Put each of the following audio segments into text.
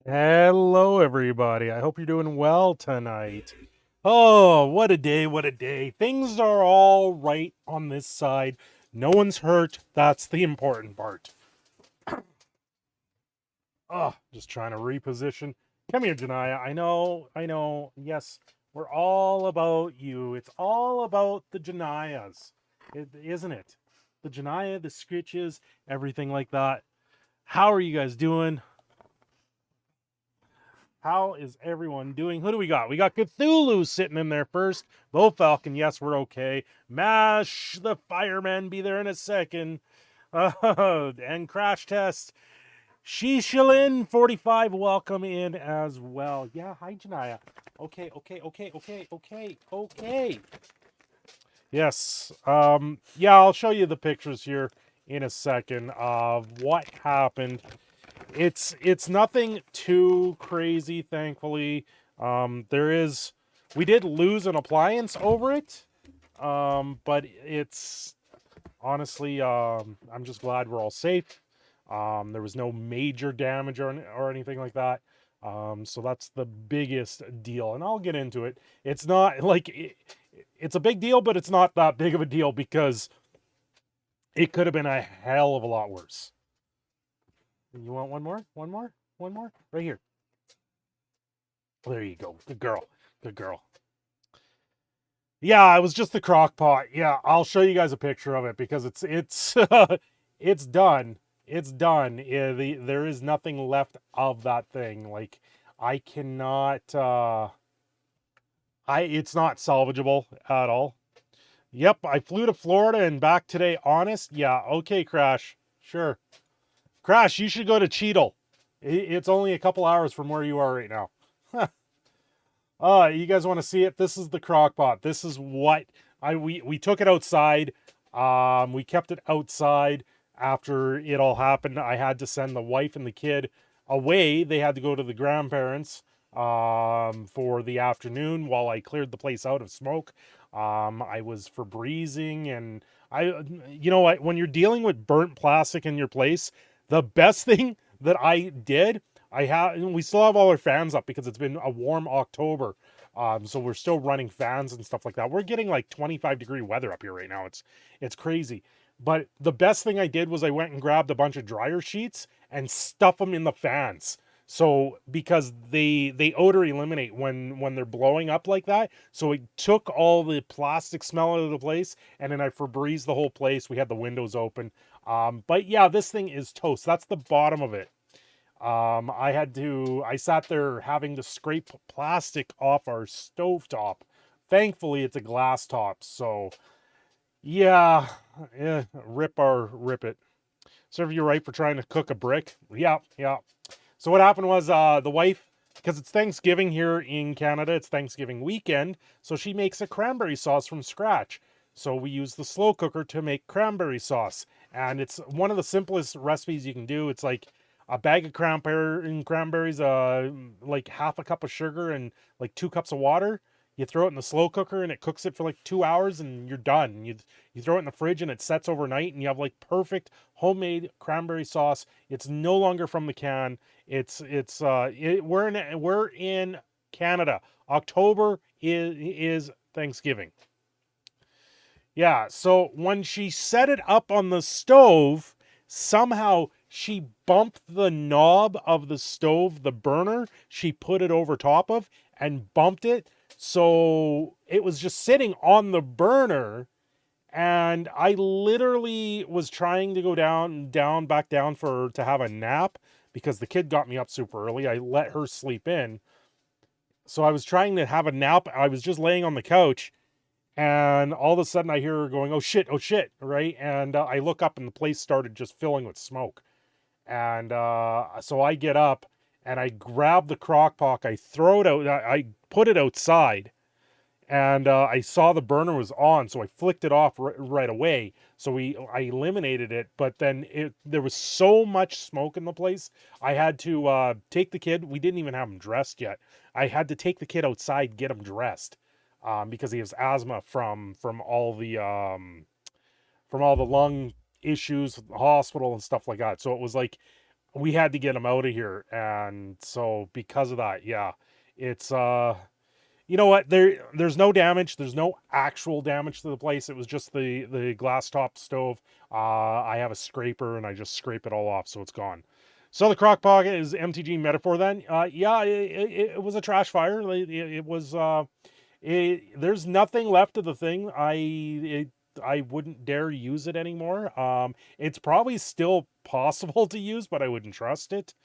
Hello, everybody. I hope you're doing well tonight. Oh, what a day, what a day. Things are all right on this side. No one's hurt. That's the important part. Oh, just trying to reposition. Come here, Janaya. I know. Yes, we're all about you. It's all about the Janayas, isn't it? The Janaya, the Scritches, everything like that. How are you guys doing? How is everyone doing? Who do we got? We got Cthulhu sitting in there first. Low Falcon, yes, we're okay. Mash the fireman, be there in a second. And Crash Test. Shishilin 45, welcome in as well. Yeah, hi, Janaya. Okay. Yes. Yeah, I'll show you the pictures here in a second of what happened. It's nothing too crazy, thankfully. We did lose an appliance over it. But it's honestly, I'm just glad we're all safe. There was no major damage or anything like that. So that's the biggest deal, and I'll get into it. It's not like it's a big deal, but it's not that big of a deal because it could have been a hell of a lot worse. You want one more? One more? One more? Right here. There you go. Good girl. Good girl. Yeah, it was just the crock pot. Yeah, I'll show you guys a picture of it because it's it's done. It's done. There is nothing left of that thing. Like I cannot it's not salvageable at all. Yep, I flew to Florida and back today. Honest? Yeah, okay, Crash. Sure. Crash, you should go to Cheadle. It's only a couple hours from where you are right now. You guys want to see it? This is the crock pot. This is what we took it outside. We kept it outside after it all happened. I had to send the wife and the kid away. They had to go to the grandparents for the afternoon while I cleared the place out of smoke. I was Febrezing and you know what, when you're dealing with burnt plastic in your place, the best thing that I did, we still have all our fans up because it's been a warm October. So we're still running fans and stuff like that. We're getting like 25-degree weather up here right now. It's crazy. But the best thing I did was I went and grabbed a bunch of dryer sheets and stuff them in the fans. So because they odor eliminate when they're blowing up like that. So it took all the plastic smell out of the place, and then I Febrezed the whole place. We had the windows open. But yeah, this thing is toast. That's the bottom of it. I sat there having to scrape plastic off our stovetop. Thankfully, it's a glass top, so yeah, rip it. Serve you right for trying to cook a brick. Yeah. So what happened was the wife, because it's Thanksgiving here in Canada, it's Thanksgiving weekend, so she makes a cranberry sauce from scratch. So we use the slow cooker to make cranberry sauce, and it's one of the simplest recipes you can do. It's like a bag of cranberries, like half a cup of sugar and like 2 cups of water. You throw it in the slow cooker and it cooks it for like 2 hours and you're done. You throw it in the fridge and it sets overnight and you have like perfect homemade cranberry sauce. It's no longer from the can. We're in Canada. October is Thanksgiving. Yeah, so when she set it up on the stove, somehow she bumped the knob of the stove, the burner she put it over top of, and bumped it. So it was just sitting on the burner. And I literally was trying to go back down to have a nap because the kid got me up super early. I let her sleep in. So I was trying to have a nap. I was just laying on the couch and all of a sudden I hear her going, oh shit, right? And I look up and the place started just filling with smoke. And so I get up and I grab the crock pot, I throw it out, I put it outside, and I saw the burner was on, so I flicked it off right away. So I eliminated it, but then there was so much smoke in the place. I had to take the kid. We didn't even have him dressed yet. I had to take the kid outside, get him dressed, because he has asthma from all the lung issues, the hospital and stuff like that. So it was like we had to get him out of here. And so because of that, yeah, it's you know what? There's no damage. There's no actual damage to the place. It was just the glass top stove. I have a scraper and I just scrape it all off, so it's gone. So the crock pot is MTG metaphor then. Yeah, it was a trash fire. It was there's nothing left of the thing. I wouldn't dare use it anymore. It's probably still possible to use, but I wouldn't trust it.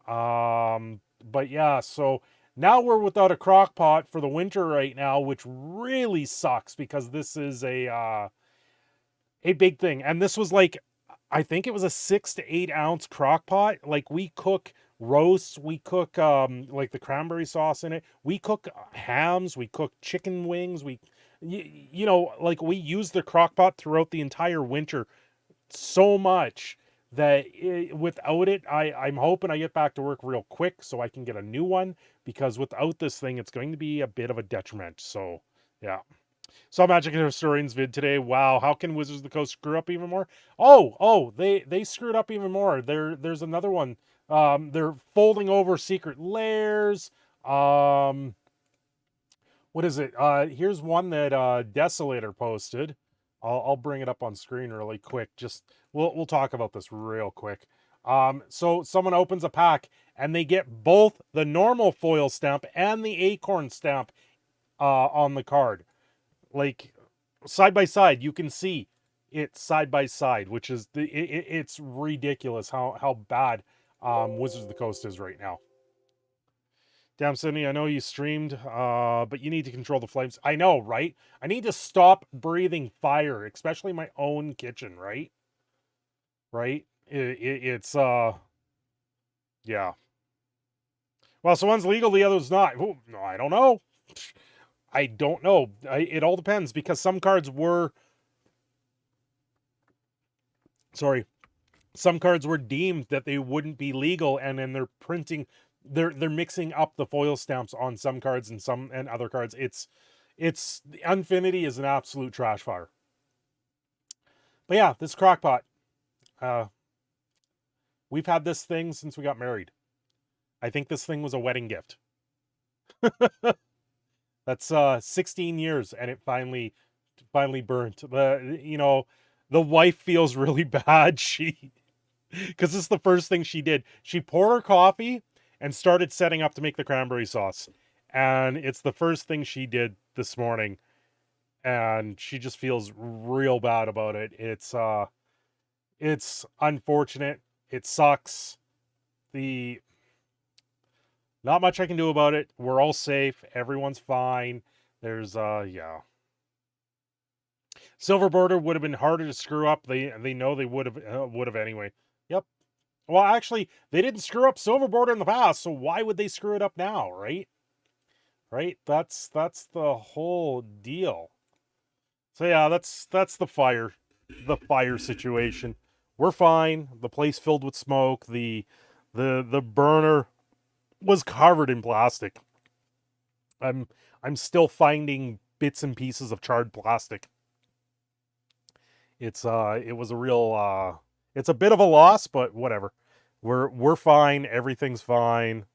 But yeah, so now we're without a crock pot for the winter right now, which really sucks because this is a big thing. And this was like, I think it was a 6 to 8 ounce crock pot. Like we cook roasts, we cook like the cranberry sauce in it. We cook hams, we cook chicken wings. You know, like we use the crock pot throughout the entire winter so much that without it, I'm hoping I get back to work real quick so I can get a new one, because without this thing, it's going to be a bit of a detriment. So yeah. Saw Magic Historians vid today. Wow, how can Wizards of the Coast screw up even more? Oh, they screwed up even more. There's another one. They're folding over secret layers. What is it? Here's one that Desolator posted. I'll bring it up on screen really quick. Just we'll talk about this real quick. So someone opens a pack and they get both the normal foil stamp and the acorn stamp on the card. Like side by side, you can see it side by side, which is it's ridiculous how bad Wizards of the Coast is right now. Damn, Sydney, I know you streamed, but you need to control the flames. I know, right? I need to stop breathing fire, especially my own kitchen, right? Right? It's yeah. Well, so one's legal, the other's not. Ooh, no, I don't know. I don't know. It all depends, because some cards were... Sorry. Some cards were deemed that they wouldn't be legal, and then they're printing... They're mixing up the foil stamps on some cards and other cards. It's Unfinity is an absolute trash fire. But yeah, this crockpot. We've had this thing since we got married. I think this thing was a wedding gift. That's 16 years, and it finally burnt. The wife feels really bad. Because this is the first thing she did. She poured her coffee and started setting up to make the cranberry sauce. And it's the first thing she did this morning. And she just feels real bad about it. It's unfortunate. It sucks. Not much I can do about it. We're all safe. Everyone's fine. There's yeah. Silver border would have been harder to screw up. They know they would have anyway. Yep. Well, actually, they didn't screw up silver border in the past, so why would they screw it up now, right? Right? That's the whole deal. So yeah, that's the fire situation. We're fine. The place filled with smoke. The burner was covered in plastic. I'm still finding bits and pieces of charred plastic. It was a real it's a bit of a loss, but whatever. We're fine. Everything's fine.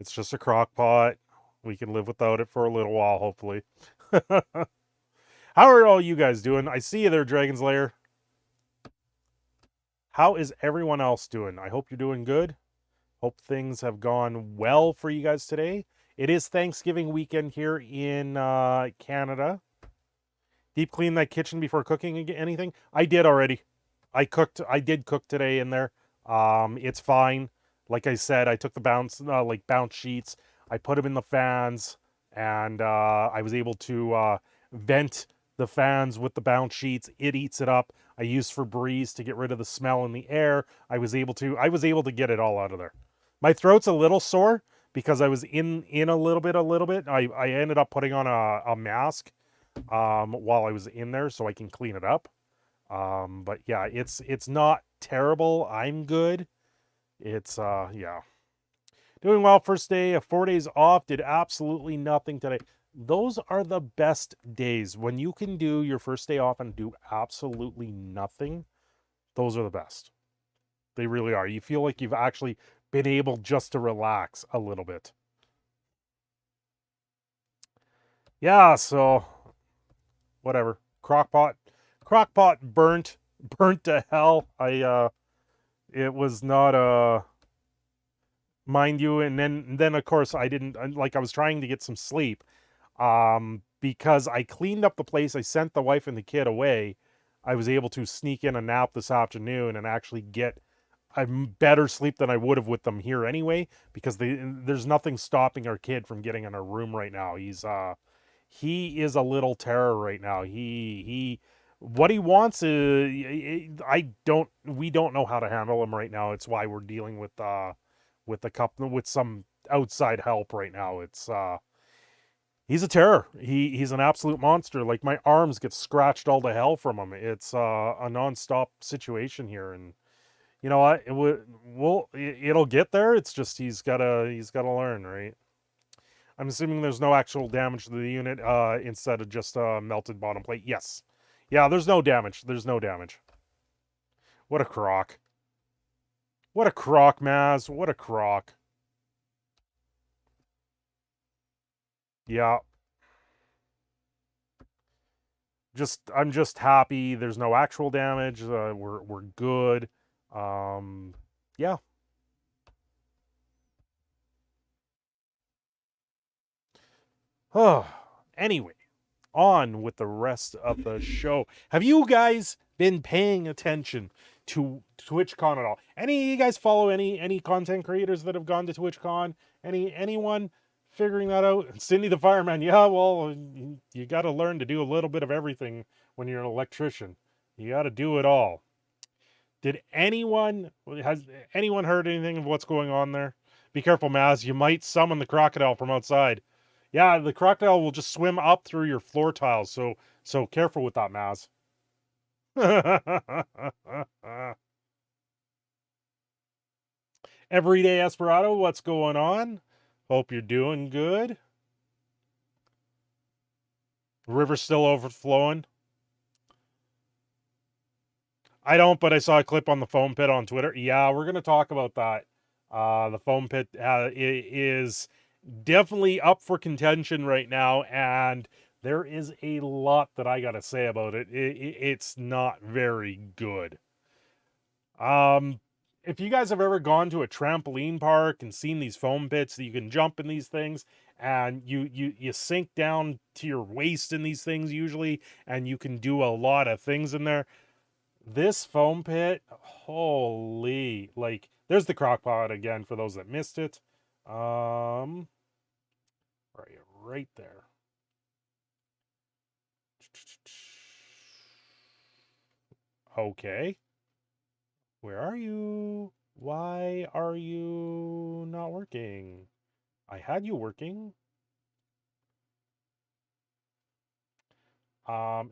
It's just a crock pot. We can live without it for a little while, hopefully. How are all you guys doing? I see you there, Dragon's Lair. How is everyone else doing? I hope you're doing good. Hope things have gone well for you guys today. It is Thanksgiving weekend here in Canada. Deep clean that kitchen before cooking anything? I did already. I did cook today in there. It's fine. Like I said, I took the bounce sheets. I put them in the fans, and I was able to vent the fans with the bounce sheets. It eats it up. I used Febreze to get rid of the smell in the air. I was able to get it all out of there. My throat's a little sore because I was in a little bit. I ended up putting on a mask while I was in there so I can clean it up. But yeah, it's not terrible. I'm good. It's yeah. Doing well. First day of 4 days off. Did absolutely nothing today. Those are the best days when you can do your first day off and do absolutely nothing. Those are the best. They really are. You feel like you've actually been able just to relax a little bit. Yeah, so whatever. Crockpot burnt to hell. It was not mind you, and then of course I didn't, like, I was trying to get some sleep because I cleaned up the place. I sent the wife and the kid away. I was able to sneak in a nap this afternoon and actually get a better sleep than I would have with them here anyway, because there's nothing stopping our kid from getting in our room right now. He is a little terror right now. He what he wants is, we don't know how to handle him right now. It's why we're dealing with some outside help right now. It's he's a terror. He's an absolute monster. Like, my arms get scratched all to hell from him. It's a nonstop situation here, and you know what? It'll get there. It's just he's gotta learn, right? I'm assuming there's no actual damage to the unit instead of just a melted bottom plate. Yes. Yeah, there's no damage. There's no damage. What a crock. What a crock, Maz. What a crock. Yeah. I'm just happy there's no actual damage. We're good. Yeah. Oh, anyway, on with the rest of the show. Have you guys been paying attention to TwitchCon at all? Any of you guys follow any content creators that have gone to TwitchCon? Anyone figuring that out? Cindy the fireman. Yeah, well, you got to learn to do a little bit of everything when you're an electrician. You got to do it all. Has anyone heard anything of what's going on there? Be careful, Maz. You might summon the crocodile from outside. Yeah, the crocodile will just swim up through your floor tiles, so careful with that, Maz. Everyday Esperado, what's going on? Hope you're doing good. River's still overflowing. I don't, but I saw a clip on the foam pit on Twitter. Yeah, we're going to talk about that. The foam pit is definitely up for contention right now, and there is a lot that I got to say about it. It's not very good. If you guys have ever gone to a trampoline park and seen these foam pits that you can jump in these things, and you sink down to your waist in these things usually, and you can do a lot of things in there. This foam pit, holy, like, there's the crock pot again for those that missed it. Right there. Okay. Where are you? Why are you not working? I had you working.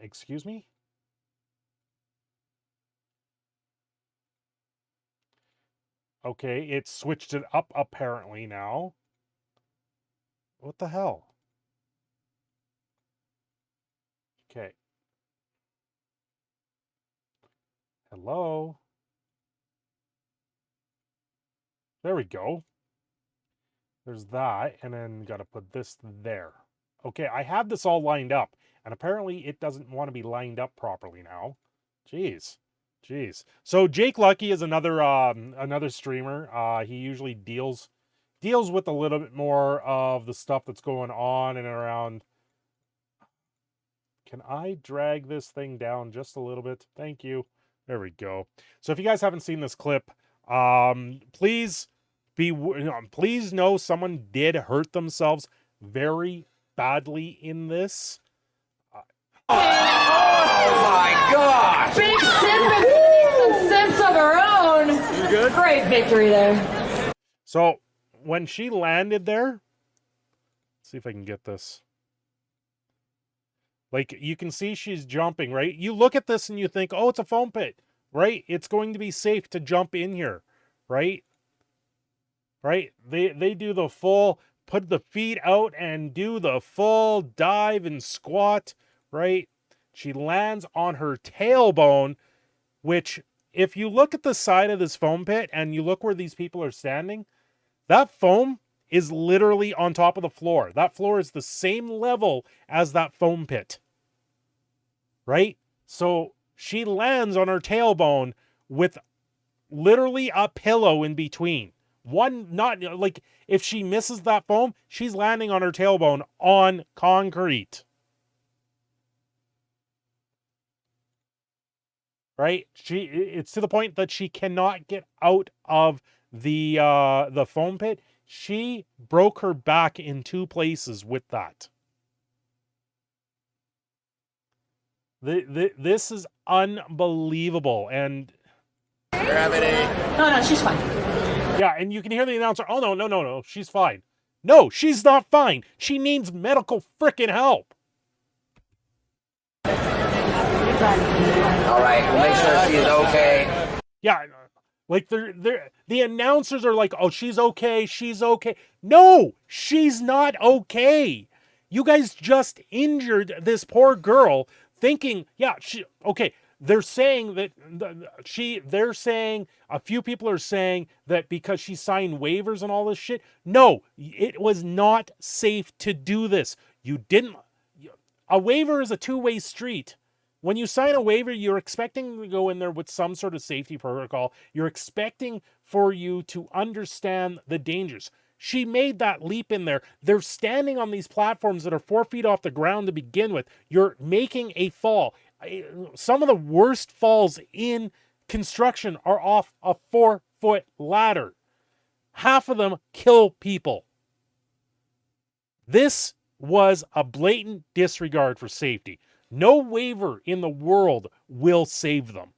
Excuse me? Okay, it switched it up apparently now. What the hell? Okay. Hello? There we go. There's that, and then got to put this there. Okay, I have this all lined up, and apparently it doesn't want to be lined up properly now. Jeez. So Jake Lucky is another streamer. He usually deals with a little bit more of the stuff that's going on and around. Can I drag this thing down just a little bit? Thank you. There we go. So if you guys haven't seen this clip, please know someone did hurt themselves very badly in this. Oh my gosh! Big Simba needs some sense of her own. You good? Great victory there. So when she landed there, let's see if I can get this. Like, you can see she's jumping, right? You look at this and you think, oh, it's a foam pit, right? It's going to be safe to jump in here, right? Right? They do the full, put the feet out and do the full dive and squat, right? She lands on her tailbone, which if you look at the side of this foam pit and you look where these people are standing, that foam is literally on top of the floor. That floor is the same level as that foam pit. Right? So she lands on her tailbone with literally a pillow in between. One, not like if she misses that foam, she's landing on her tailbone on concrete. Right? It's to the point that she cannot get out of the foam pit. She broke her back in 2 places with that. This is unbelievable. And Gravity. No, she's fine. yeah, and you can hear the announcer, oh, no, she's fine. No, she's not fine. She needs medical frickin' help. All right, we'll make sure she's okay. Yeah, like the announcers are like, oh, she's okay. No, she's not okay. You guys just injured this poor girl thinking, yeah, okay. They're saying that they're saying, a few people are saying that because she signed waivers and all this shit. No, it was not safe to do this. A waiver is a 2-way street. When you sign a waiver, you're expecting to go in there with some sort of safety protocol. You're expecting for you to understand the dangers. She made that leap in there. They're standing on these platforms that are 4 feet off the ground to begin with. You're making a fall. Some of the worst falls in construction are off a 4-foot ladder. Half of them kill people. This was a blatant disregard for safety. No waiver in the world will save them.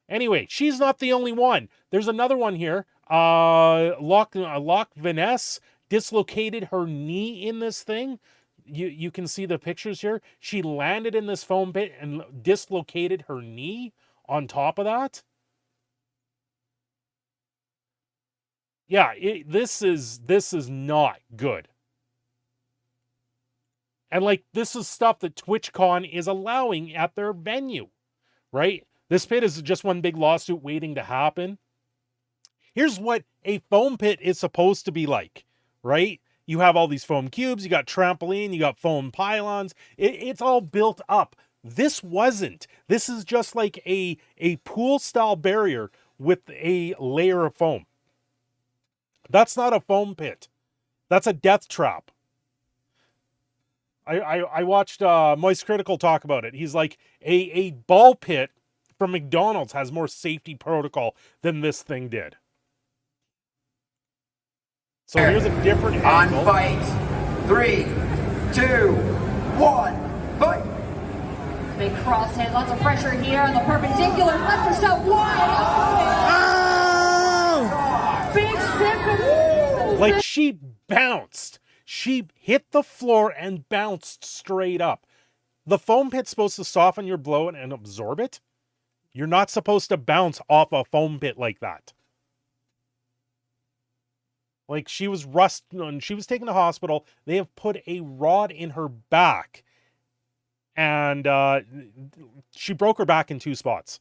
Anyway, she's not the only one. There's another one here. Loch Vaness dislocated her knee in this thing. You can see the pictures here. She landed in this foam pit and dislocated her knee on top of that. Yeah, this is not good. And like, this is stuff that TwitchCon is allowing at their venue, right? This pit is just one big lawsuit waiting to happen. Here's what a foam pit is supposed to be like, right? You have all these foam cubes, you got trampoline, you got foam pylons. It's all built up. This wasn't. This is just like a pool-style barrier with a layer of foam. That's not a foam pit. That's a death trap. I watched Moist Critical talk about it. He's like, a ball pit from McDonald's has more safety protocol than this thing did. So here's a different angle. On fight. 3, 2, 1, fight. Big crosshead, lots of pressure here on the perpendicular. Left herself wide. Oh! Big sympathy. Like, she bounced. She hit the floor and bounced straight up. The foam pit's supposed to soften your blow and absorb it. You're not supposed to bounce off a foam pit like that. Like, she was she was taken to hospital. They have put a rod in her back. And she broke her back in 2 spots.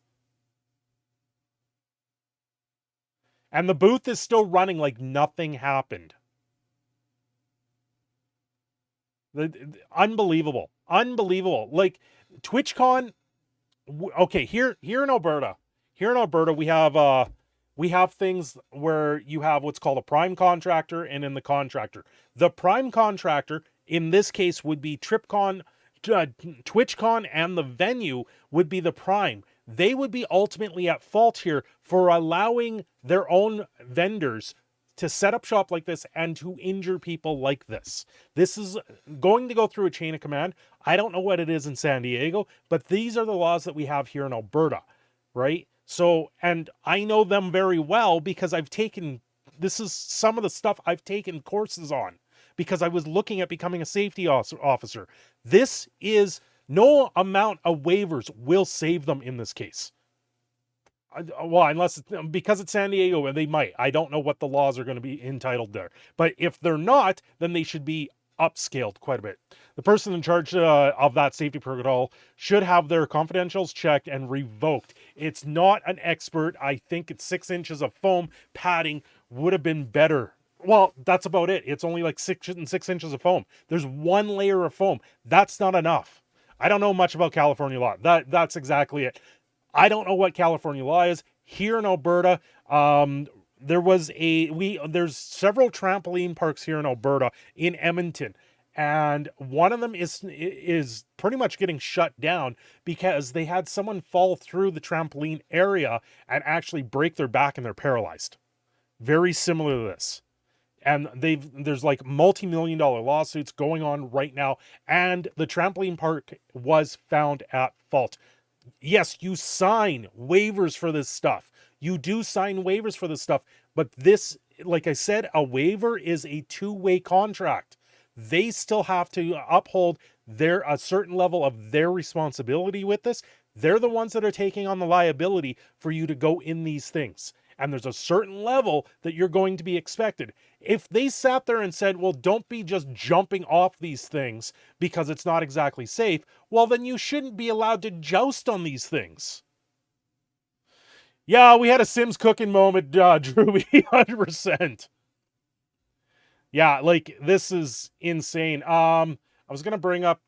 And the booth is still running like nothing happened. Unbelievable. Unbelievable. Like, TwitchCon, okay, here in Alberta, we have things where you have what's called a prime contractor and in the contractor. The prime contractor in this case would be TwitchCon, and the venue would be the prime. They would be ultimately at fault here for allowing their own vendors to set up shop like this and to injure people like this. This is going to go through a chain of command. I don't know what it is in San Diego, but these are the laws that we have here in Alberta, right? So, and I know them very well because this is some of the stuff I've taken courses on because I was looking at becoming a safety officer. This is, no amount of waivers will save them in this case. Well, unless because it's San Diego, and they might. I don't know what the laws are going to be entitled there. But if they're not, then they should be upscaled quite a bit. The person in charge of that safety protocol should have their confidentials checked and revoked. It's not an expert. I think it's 6 inches of foam padding would have been better. Well, that's about it. It's only like 6 inches of foam. There's one layer of foam. That's not enough. I don't know much about California law. That's exactly it. I don't know what California law is. Here in Alberta, there's several trampoline parks here in Alberta, in Edmonton, and one of them is pretty much getting shut down because they had someone fall through the trampoline area and actually break their back and they're paralyzed. Very similar to this. And there's like multi-million-dollar lawsuits going on right now, and the trampoline park was found at fault. Yes, you sign waivers for this stuff. You do sign waivers for this stuff, but this, like I said, a waiver is a two-way contract. They still have to uphold a certain level of their responsibility with this. They're the ones that are taking on the liability for you to go in these things. And there's a certain level that you're going to be expected. If they sat there and said, well, don't be just jumping off these things because it's not exactly safe, well, then you shouldn't be allowed to joust on these things. Yeah, we had a Sims cooking moment, Drew, 100%. Yeah, like, this is insane. I was going to bring up,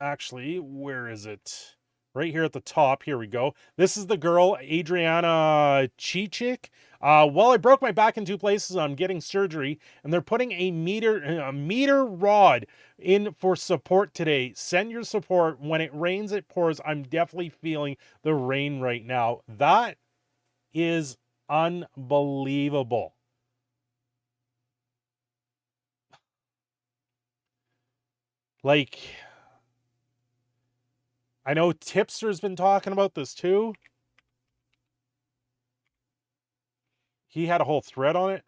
actually, where is it? Right here at the top. Here we go. This is the girl, Adriana Chichik. Well, I broke my back in 2 places. I'm getting surgery, and they're putting a meter rod in for support today. Send your support. When it rains, it pours. I'm definitely feeling the rain right now. That is unbelievable. Like, I know Tipster's been talking about this too. He had a whole thread on it.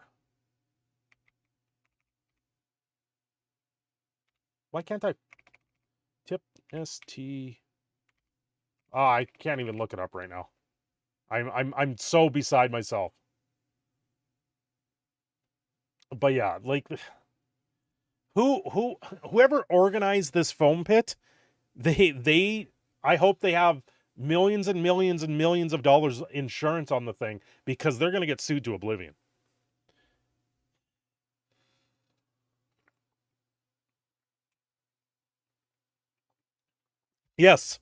Why can't I? Tip ST. Oh, I can't even look it up right now. I'm so beside myself. But yeah, like, whoever organized this foam pit, I hope they have millions and millions and millions of dollars insurance on the thing, because they're going to get sued to oblivion. Yes.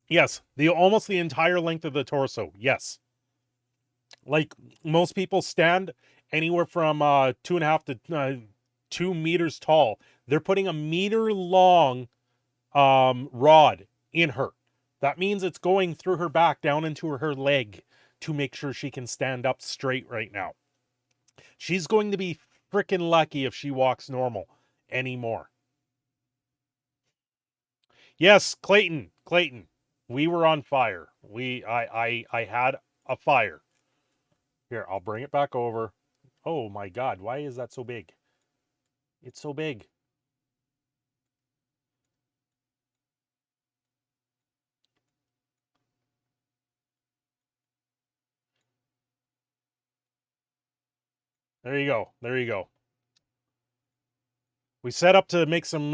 Yes. Almost the entire length of the torso. Yes. Like, most people stand anywhere from 2.5 to 2 meters tall. They're putting a meter long rod in her. That means it's going through her back down into her leg to make sure she can stand up straight right now. She's going to be freaking lucky if she walks normal anymore. Yes, Clayton, we were on fire. I had a fire. Here, I'll bring it back over. Oh my God, why is that so big? It's so big. There you go. There you go. We set up to make some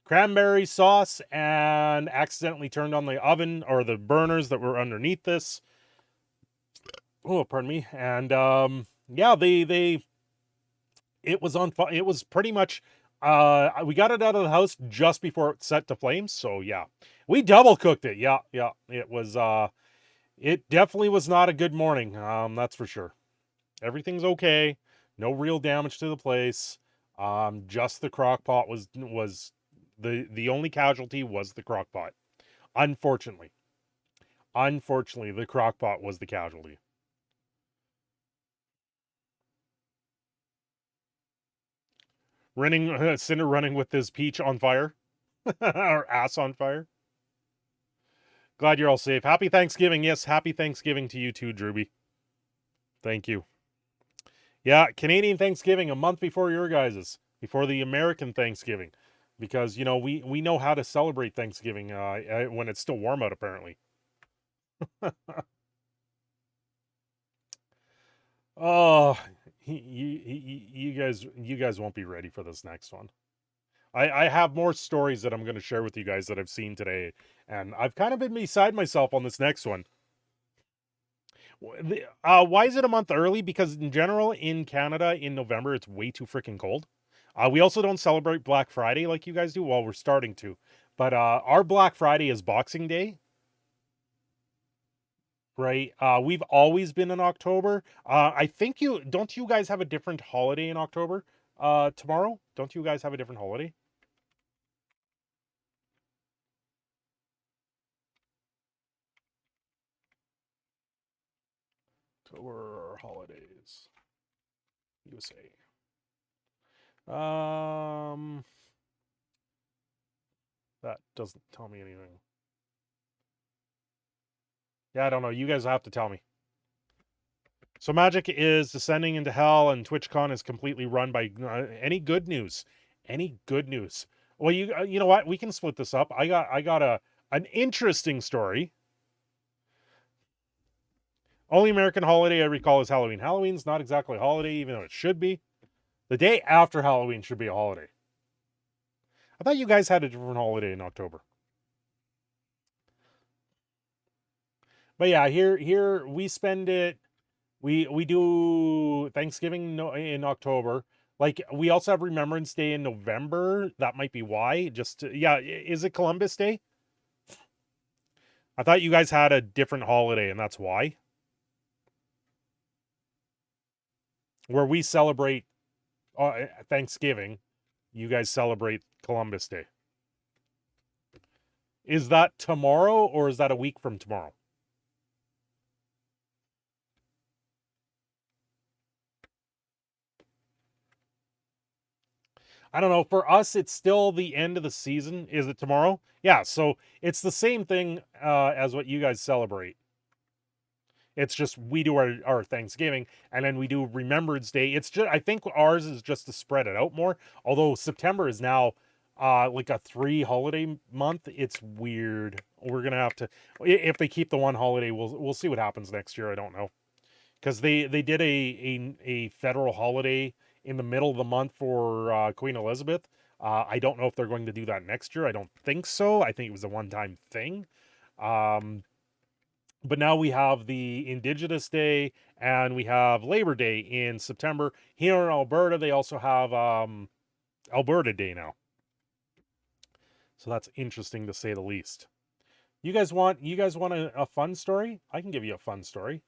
cranberry sauce and accidentally turned on the oven or the burners that were underneath this. Oh, pardon me. And yeah, it was on fire. It was pretty much we got it out of the house just before it set to flames. So yeah, we double cooked it. Yeah. It was it definitely was not a good morning. That's for sure. Everything's okay. No real damage to the place. Just the crock pot was the only casualty was the crock pot. Unfortunately, the crock pot was the casualty. Cinder running with his peach on fire, or ass on fire. Glad you're all safe. Happy Thanksgiving. Yes, happy Thanksgiving to you too, Drewby. Thank you. Yeah, Canadian Thanksgiving a month before your guys's, before the American Thanksgiving, because you know we know how to celebrate Thanksgiving when it's still warm out, apparently. Oh, you guys won't be ready for this next one. I have more stories that I'm going to share with you guys that I've seen today, and I've kind of been beside myself on this next one. Why is it a month early? Because in general, in Canada, in November, it's way too freaking cold. We also don't celebrate Black Friday like you guys do. Well, we're starting to. But our Black Friday is Boxing Day. Right? We've always been in October. I think don't you guys have a different holiday in October? Tomorrow? Don't you guys have a different holiday? October holidays. USA. That doesn't tell me anything. Yeah, I don't know. You guys have to tell me. So Magic is descending into hell, and TwitchCon is completely run by any good news. Any good news? Well, you know what? We can split this up. I got an interesting story. Only American holiday I recall is Halloween. Halloween's not exactly a holiday, even though it should be. The day after Halloween should be a holiday. I thought you guys had a different holiday in October. But yeah, here we spend it. We do Thanksgiving in October. Like, we also have Remembrance Day in November. That might be why. Yeah, is it Columbus Day? I thought you guys had a different holiday, and that's why. Where we celebrate Thanksgiving, you guys celebrate Columbus Day. Is that tomorrow, or is that a week from tomorrow? I don't know. For us, it's still the end of the season. Is it tomorrow? Yeah, so it's the same thing as what you guys celebrate. It's just we do our Thanksgiving, and then we do Remembrance Day. It's just, I think ours is just to spread it out more. Although September is now like a 3 holiday month. It's weird. We're gonna have to, if they keep the one holiday, we'll see what happens next year. I don't know, because they did a federal holiday in the middle of the month for Queen Elizabeth. I don't know if they're going to do that next year. I don't think so. I think it was a one-time thing. But now we have the Indigenous Day, and we have Labor Day in September. Here in Alberta, they also have Alberta Day now. So that's interesting to say the least. You guys want a fun story? I can give you a fun story.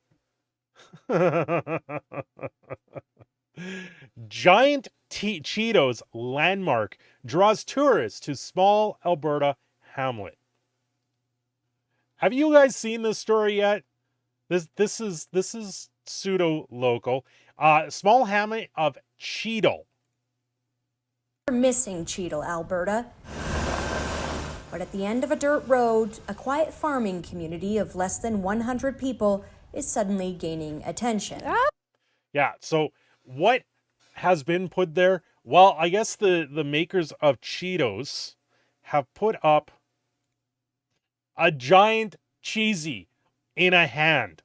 Giant Cheetos landmark draws tourists to small Alberta hamlet. Have you guys seen this story yet? This is pseudo local. Small hamlet of Cheadle. We're missing Cheadle, Alberta. But at the end of a dirt road, a quiet farming community of less than 100 people is suddenly gaining attention. Yeah, so what has been put there? Well, I guess the makers of Cheetos have put up a giant cheesy in a hand.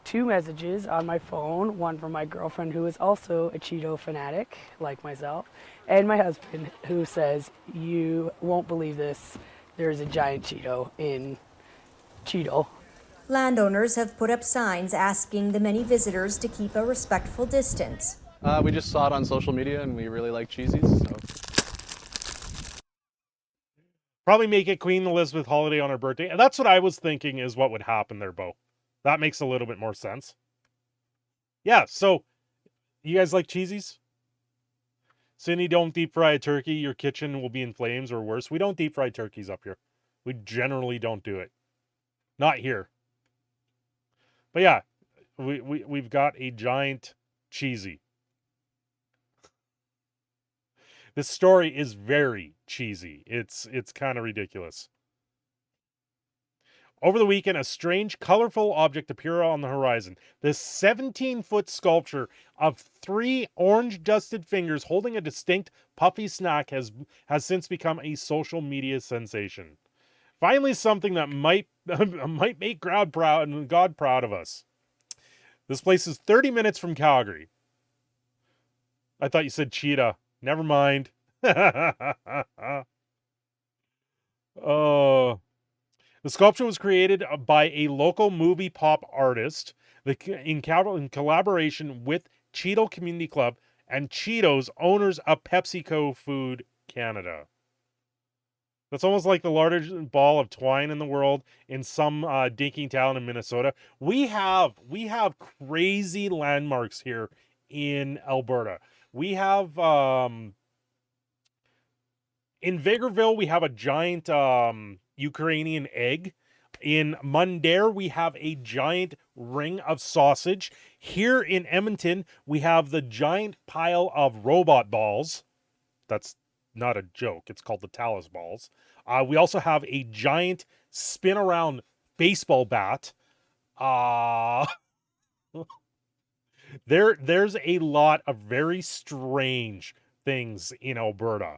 Two messages on my phone, one from my girlfriend who is also a Cheeto fanatic like myself, and my husband who says, "You won't believe this, there's a giant Cheeto in Cheeto." Landowners have put up signs asking the many visitors to keep a respectful distance. We just saw it on social media and we really like cheesies, so. Probably make it Queen Elizabeth holiday on her birthday. And that's what I was thinking is what would happen there, Bo. That makes a little bit more sense. Yeah, so you guys like cheesies? Cindy, don't deep fry a turkey. Your kitchen will be in flames or worse. We don't deep fry turkeys up here. We generally don't do it. Not here. But yeah, we've got a giant cheesy. This story is very cheesy. It's kind of ridiculous. Over the weekend, a strange, colorful object appeared on the horizon. This 17-foot sculpture of 3 orange-dusted fingers holding a distinct puffy snack has since become a social media sensation. Finally, something that might make God proud of us. This place is 30 minutes from Calgary. I thought you said cheetah. Never mind. Oh. The sculpture was created by a local movie pop artist in collaboration with Cheeto Community Club and Cheetos, owners of PepsiCo Food Canada. That's almost like the largest ball of twine in the world in some dinky town in Minnesota. We have crazy landmarks here in Alberta. We have in Vegreville, we have a giant Ukrainian egg. In Mundare, we have a giant ring of sausage. Here in Edmonton, we have the giant pile of robot balls. That's not a joke. It's called the Talus balls. We also have a giant spin-around baseball bat. There's a lot of very strange things in Alberta.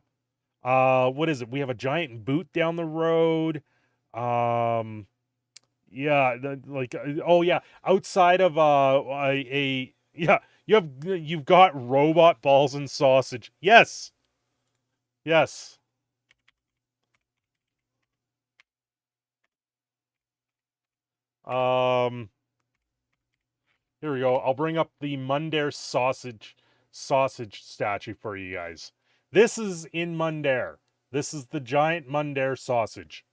What is it? We have a giant boot down the road. Yeah, oh yeah, outside of you've got robot balls and sausage. Yes. Yes. Here we go. I'll bring up the Mundare sausage statue for you guys. This is in Mundare. This is the giant Mundare sausage.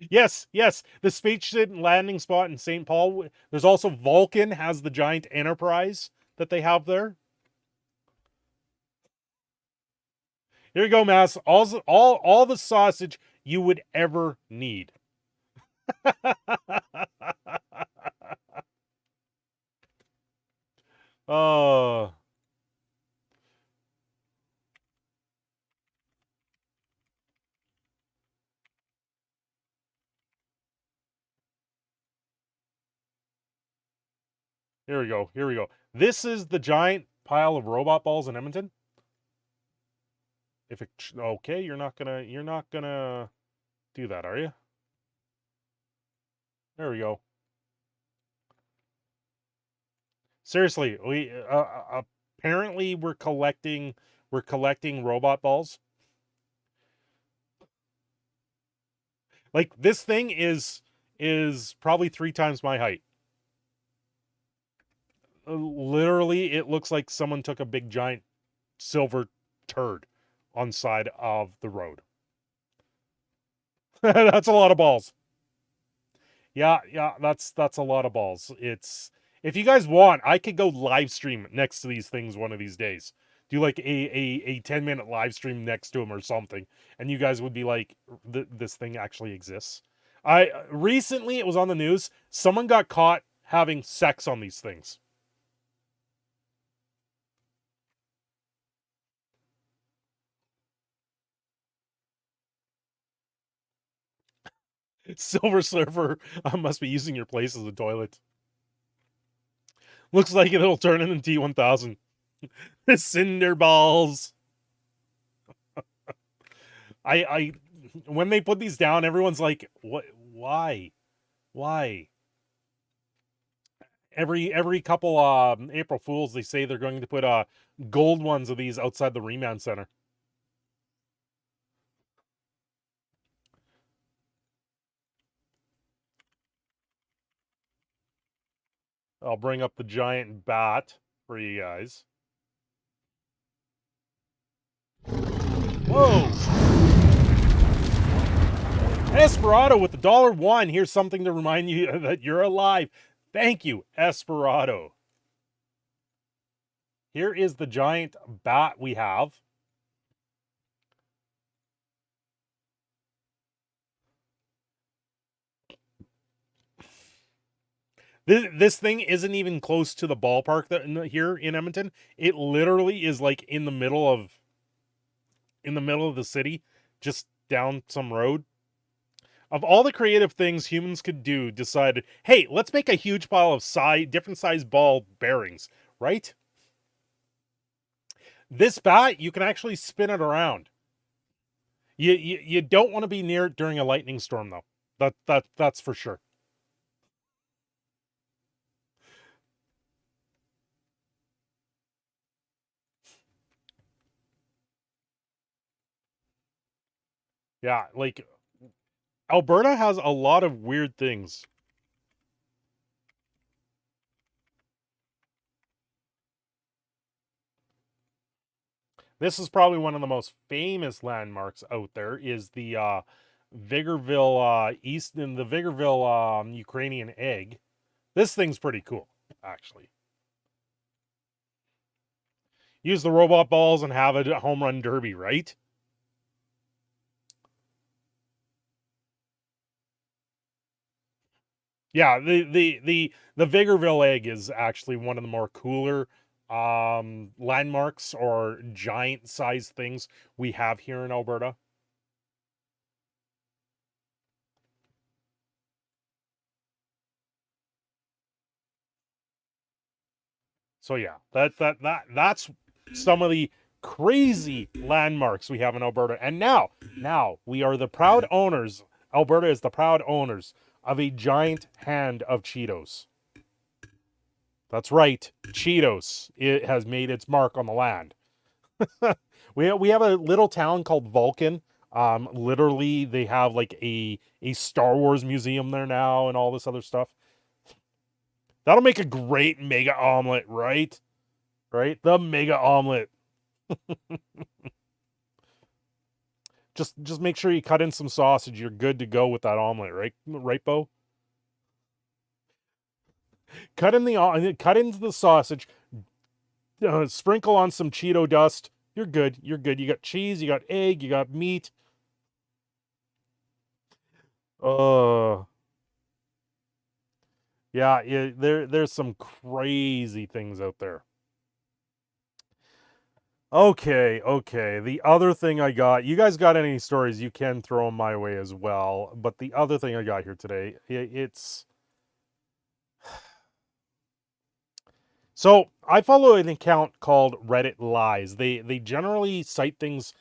Yes, yes. The spaceship landing spot in St. Paul. There's also Vulcan has the giant Enterprise that they have there. Here you go, Mass. All the sausage you would ever need. Oh. Here we go. Here we go. This is the giant pile of robot balls in Edmonton. If it okay, you're not gonna do that, are you? There we go. Seriously, we apparently we're collecting robot balls. Like this thing is probably 3 times my height. Literally, it looks like someone took a big giant silver turd on the side of the road. That's a lot of balls. Yeah, that's a lot of balls. It's, if you guys want, I could go live stream next to these things one of these days. Do like a 10-minute live stream next to them or something, and you guys would be like, this thing actually exists. Recently it was on the news. Someone got caught having sex on these things. Silver Surfer must be using your place as a toilet. Looks like it'll turn into T1000. Cinder balls. I when they put these down, everyone's like, what? Why? Every couple April Fools, they say they're going to put gold ones of these outside the Remand Center. I'll bring up the giant bat for you guys. Whoa! Esperado with the $1. Here's something to remind you that you're alive. Thank you, Esperado. Here is the giant bat we have. This thing isn't even close to the ballpark here in Edmonton. It literally is like in the middle of the city, just down some road. Of all the creative things humans could do, decided, hey, let's make a huge pile of different size ball bearings, right? This bat, you can actually spin it around. You don't want to be near it during a lightning storm, though. That's for sure. Yeah, like Alberta has a lot of weird things. This is probably one of the most famous landmarks out there is the Vigorville East in the Vigorville Ukrainian egg. This thing's pretty cool, actually. Use the robot balls and have a home run derby, right? Yeah, the Vigorville egg is actually one of the more cooler landmarks or giant sized things we have here in Alberta. So yeah, that's some of the crazy landmarks we have in Alberta. And now we are the proud owners. Alberta is the proud owners of a giant hand of Cheetos. That's right, Cheetos. It has made its mark on the land. we have a little town called Vulcan. Literally, they have like a Star Wars museum there now and all this other stuff. That'll make a great mega omelet, right? Right? The mega omelet. Just make sure you cut in some sausage. You're good to go with that omelet, right? Right, Bo? Cut into the sausage. Sprinkle on some Cheeto dust. You're good. You're good. You got cheese. You got egg. You got meat. Yeah. There's some crazy things out there. Okay. The other thing I got, you guys got any stories, you can throw them my way as well. But the other thing I got here today, it's... So I follow an account called Reddit Lies. They generally cite things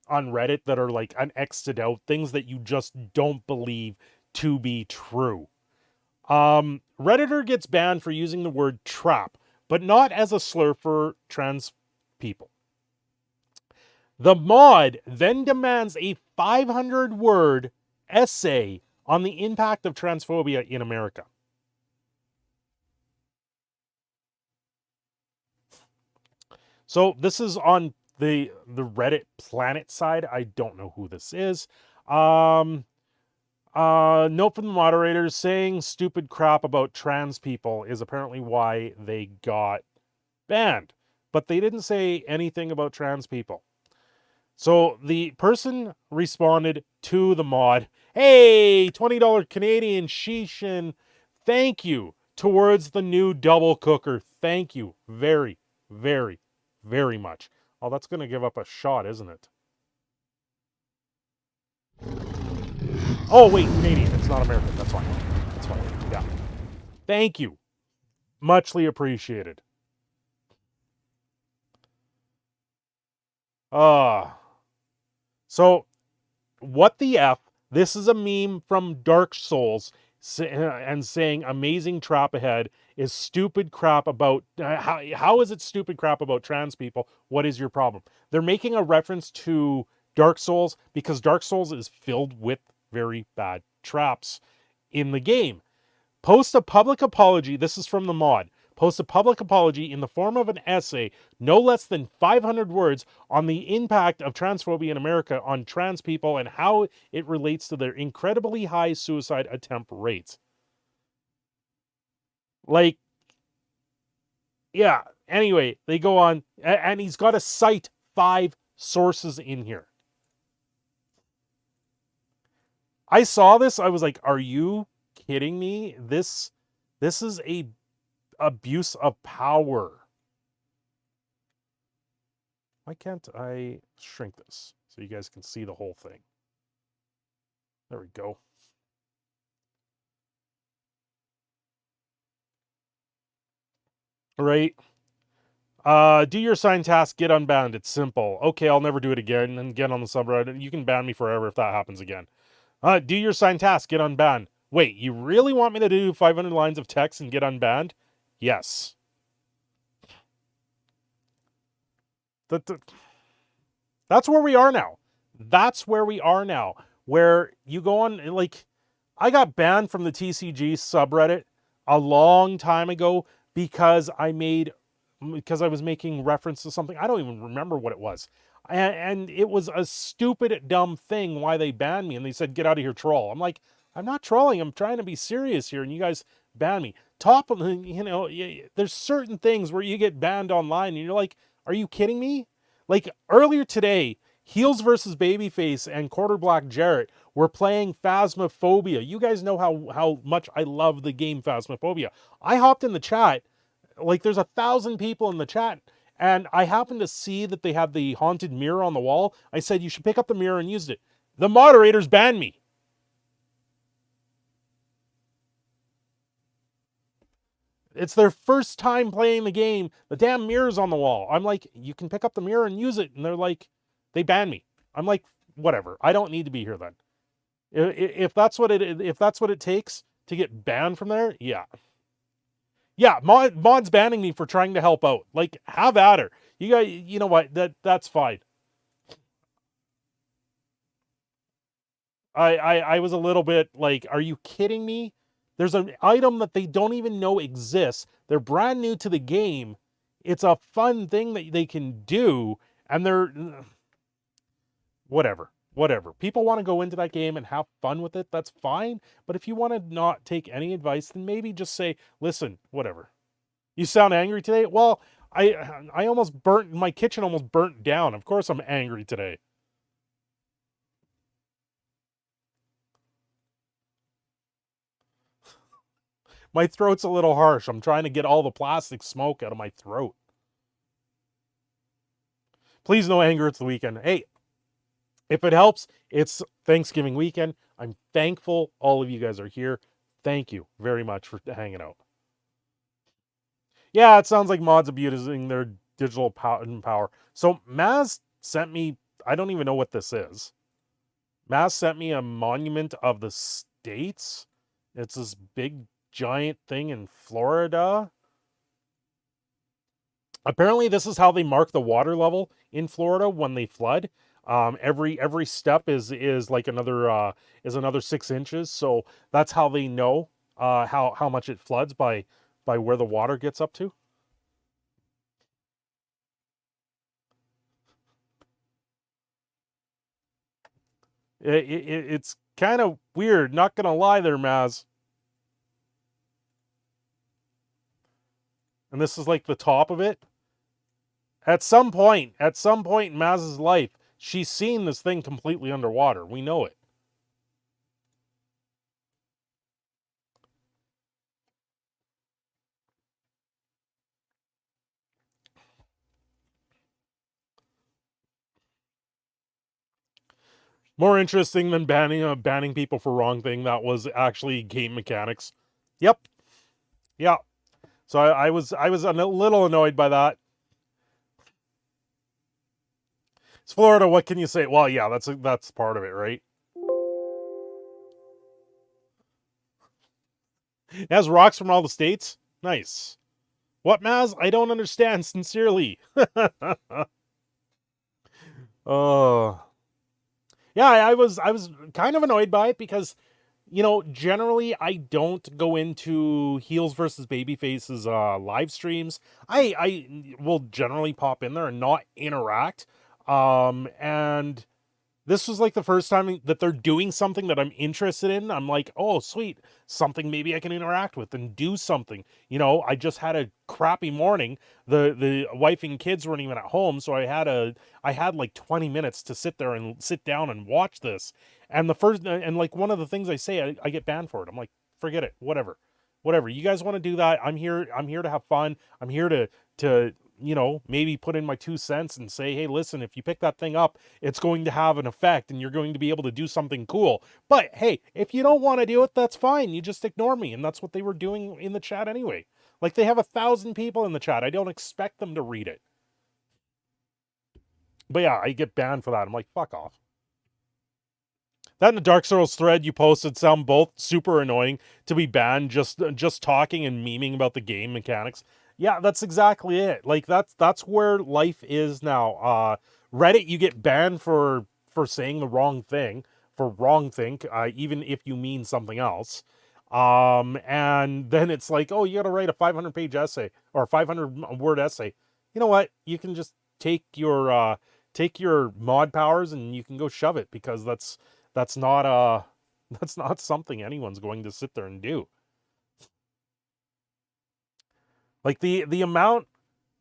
on Reddit that are like unexed out, things that you just don't believe to be true. Redditor gets banned for using the word trap, but not as a slur for trans people. The mod then demands a 500-word essay on the impact of transphobia in America. So this is on the Reddit Planet side. I don't know who this is. Note from the moderators saying stupid crap about trans people is apparently why they got banned. But they didn't say anything about trans people. So the person responded to the mod, hey, $20 Canadian sheeshin, thank you, towards the new double cooker. Thank you very, very, very much. Oh, that's going to give up a shot, isn't it? Oh, wait, Canadian. It's not American. That's fine. That's fine. Yeah. Thank you. Muchly appreciated. So, what the F? This is a meme from Dark Souls and saying amazing trap ahead is stupid crap about... how is it stupid crap about trans people? What is your problem? They're making a reference to Dark Souls because Dark Souls is filled with very bad traps in the game. Post a public apology. This is from the mod. Post a public apology in the form of an essay, no less than 500 words, on the impact of transphobia in America on trans people and how it relates to their incredibly high suicide attempt rates. Like, yeah, anyway, they go on, and he's got to cite 5 sources in here. I saw this, I was like, are you kidding me? This is a abuse of power. Why can't I shrink this so you guys can see the whole thing? There we go. All right. Do your sign task, get unbanned. It's simple. Okay, I'll never do it again and get on the subreddit. You can ban me forever if that happens again. Do your signed task, get unbanned. Wait, you really want me to do 500 lines of text and get unbanned? Yes. That's where we are now. That's where we are now. Where you go on, like, I got banned from the TCG subreddit a long time ago because I was making reference to something. I don't even remember what it was. And it was a stupid, dumb thing why they banned me. And they said, get out of here, troll. I'm like, I'm not trolling. I'm trying to be serious here. And you guys ban me. Top of, you know, there's certain things where you get banned online and you're like, are you kidding me? Like earlier today, Heels versus Babyface and Quarter Black Jarrett were playing Phasmophobia. You guys know how much I love the game Phasmophobia. I hopped in the chat, like there's 1,000 people in the chat, and I happened to see that they had the haunted mirror on the wall. I said, you should pick up the mirror and use it. The moderators banned me. It's their first time playing the game. The damn mirror's on the wall. I'm like, you can pick up the mirror and use it. And they're like, they banned me. I'm like, whatever. I don't need to be here then. If that's what it takes to get banned from there, yeah. Yeah, Mod's banning me for trying to help out. Like, have at her. You guys, you know what? That's fine. I was a little bit like, are you kidding me? There's an item that they don't even know exists. They're brand new to the game. It's a fun thing that they can do, and they're whatever. People want to go into that game and have fun with it. That's fine. But if you want to not take any advice, then maybe just say, listen, whatever. You sound angry today? Well, I almost burnt, my kitchen almost burnt down. Of course I'm angry today. My throat's a little harsh. I'm trying to get all the plastic smoke out of my throat. Please no anger. It's the weekend. Hey, if it helps, it's Thanksgiving weekend. I'm thankful all of you guys are here. Thank you very much for hanging out. Yeah, it sounds like mods abusing their digital power. So Maz sent me, I don't even know what this is. Maz sent me a monument of the states. It's this big giant thing in Florida. Apparently this is how they mark the water level in Florida when they flood. Every step is like another 6 inches. So that's how they know how much it floods by where the water gets up to. It's kind of weird, not gonna lie there, Maz. And this is like the top of it. At some point in Maz's life, she's seen this thing completely underwater. We know it. More interesting than banning people for wrong thing. That was actually game mechanics. Yep. Yeah. So I was a little annoyed by that. It's Florida. What can you say? Well, yeah, that's part of it, right? It has rocks from all the states. Nice. What, Maz? I don't understand. Sincerely. Oh. Yeah, I was kind of annoyed by it because, you know, generally I don't go into Heels versus Babyface's live streams. I will generally pop in there and not interact. And this was like the first time that they're doing something that I'm interested in. I'm like, oh, sweet. Something maybe I can interact with and do something. You know, I just had a crappy morning. The wife and kids weren't even at home. So I had like 20 minutes to sit down and watch this. And like one of the things I say, I get banned for it. I'm like, forget it. Whatever. You guys want to do that? I'm here to have fun. I'm here to you know, maybe put in my 2 cents and say, hey, listen, if you pick that thing up, it's going to have an effect and you're going to be able to do something cool. But hey, if you don't want to do it, that's fine. You just ignore me. And that's what they were doing in the chat anyway. Like they have 1,000 people in the chat. I don't expect them to read it. But yeah, I get banned for that. I'm like, fuck off. That and the Dark Souls thread you posted sound both super annoying to be banned just talking and memeing about the game mechanics. Yeah, that's exactly it. Like that's where life is now. Reddit, you get banned for saying the wrong thing, for wrongthink, even if you mean something else. And then it's like, oh, you got to write a 500-page essay or a 500-word essay. You know what? You can just take your mod powers and you can go shove it, because that's not something anyone's going to sit there and do. Like the amount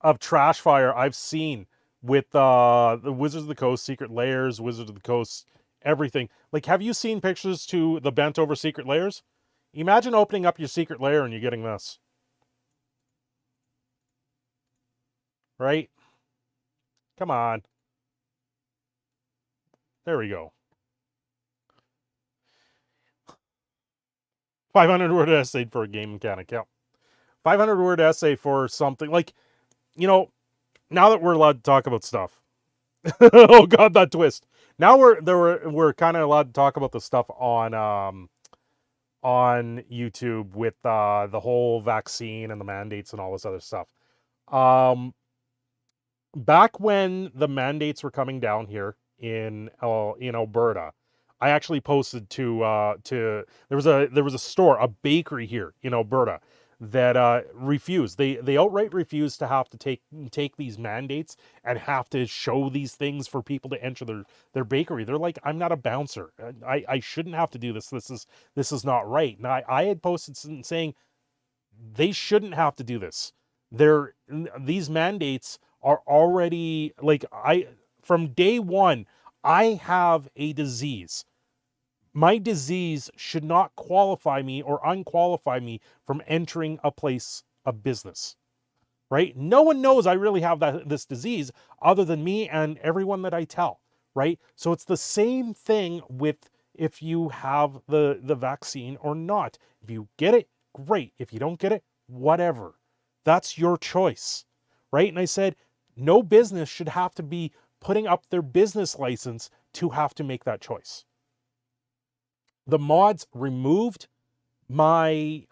of trash fire I've seen with the Wizards of the Coast, Secret Layers, Wizards of the Coast, everything. Like, have you seen pictures to the bent over Secret Layers? Imagine opening up your secret layer and you're getting this. Right? Come on. There we go. 500-word essay for a game mechanic. Yeah. 500-word essay for something. Like, you know, now that we're allowed to talk about stuff. Oh God, that twist. Now we're kind of allowed to talk about the stuff on YouTube with the whole vaccine and the mandates and all this other stuff. Back when the mandates were coming down here in Alberta, I actually posted to there was a store, a bakery here in Alberta that refused. They outright refused to have to take these mandates and have to show these things for people to enter their bakery. They're like, I'm not a bouncer. I shouldn't have to do this. This is not right. And I had posted saying they shouldn't have to do this. These mandates are already, like, from day one, I have a disease. My disease should not qualify me or unqualify me from entering a place of business, right? No one knows I really have this disease other than me and everyone that I tell, right? So it's the same thing with if you have the vaccine or not. If you get it, great. If you don't get it, whatever. That's your choice, right? And I said, no business should have to be putting up their business license to have to make that choice. The mods removed my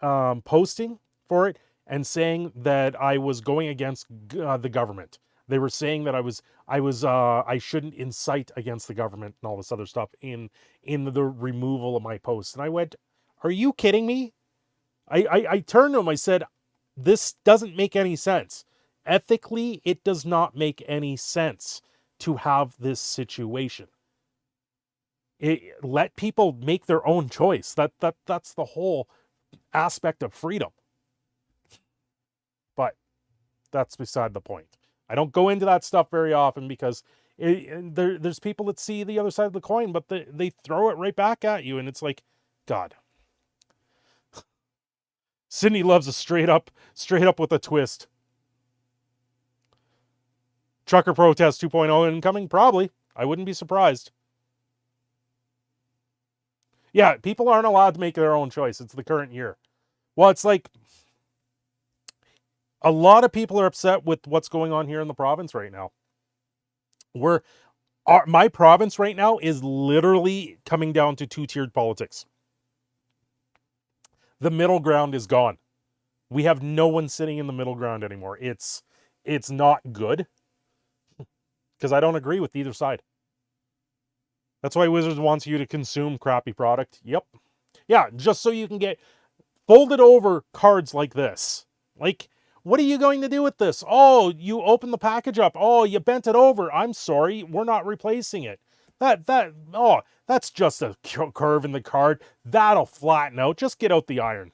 posting for it and saying that I was going against the government. They were saying that I shouldn't incite against the government and all this other stuff in the removal of my posts. And I went, are you kidding me? I turned to him. I said, this doesn't make any sense. Ethically, it does not make any sense to have this situation. Let people make their own choice. That's the whole aspect of freedom. But that's beside the point. I don't go into that stuff very often because there's people that see the other side of the coin, but they throw it right back at you, and it's like, God. Sydney loves a straight up with a twist. Trucker protest 2.0 incoming? Probably. I wouldn't be surprised. Yeah, people aren't allowed to make their own choice. It's the current year. Well, it's like a lot of people are upset with what's going on here in the province right now. My province right now is literally coming down to two-tiered politics. The middle ground is gone. We have no one sitting in the middle ground anymore. It's not good. Because I don't agree with either side. That's why Wizards wants you to consume crappy product. Yep. Yeah, just so you can get folded over cards like this. Like, what are you going to do with this? Oh, you open the package up. Oh, you bent it over. I'm sorry, we're not replacing it. That's just a curve in the card. That'll flatten out. Just get out the iron.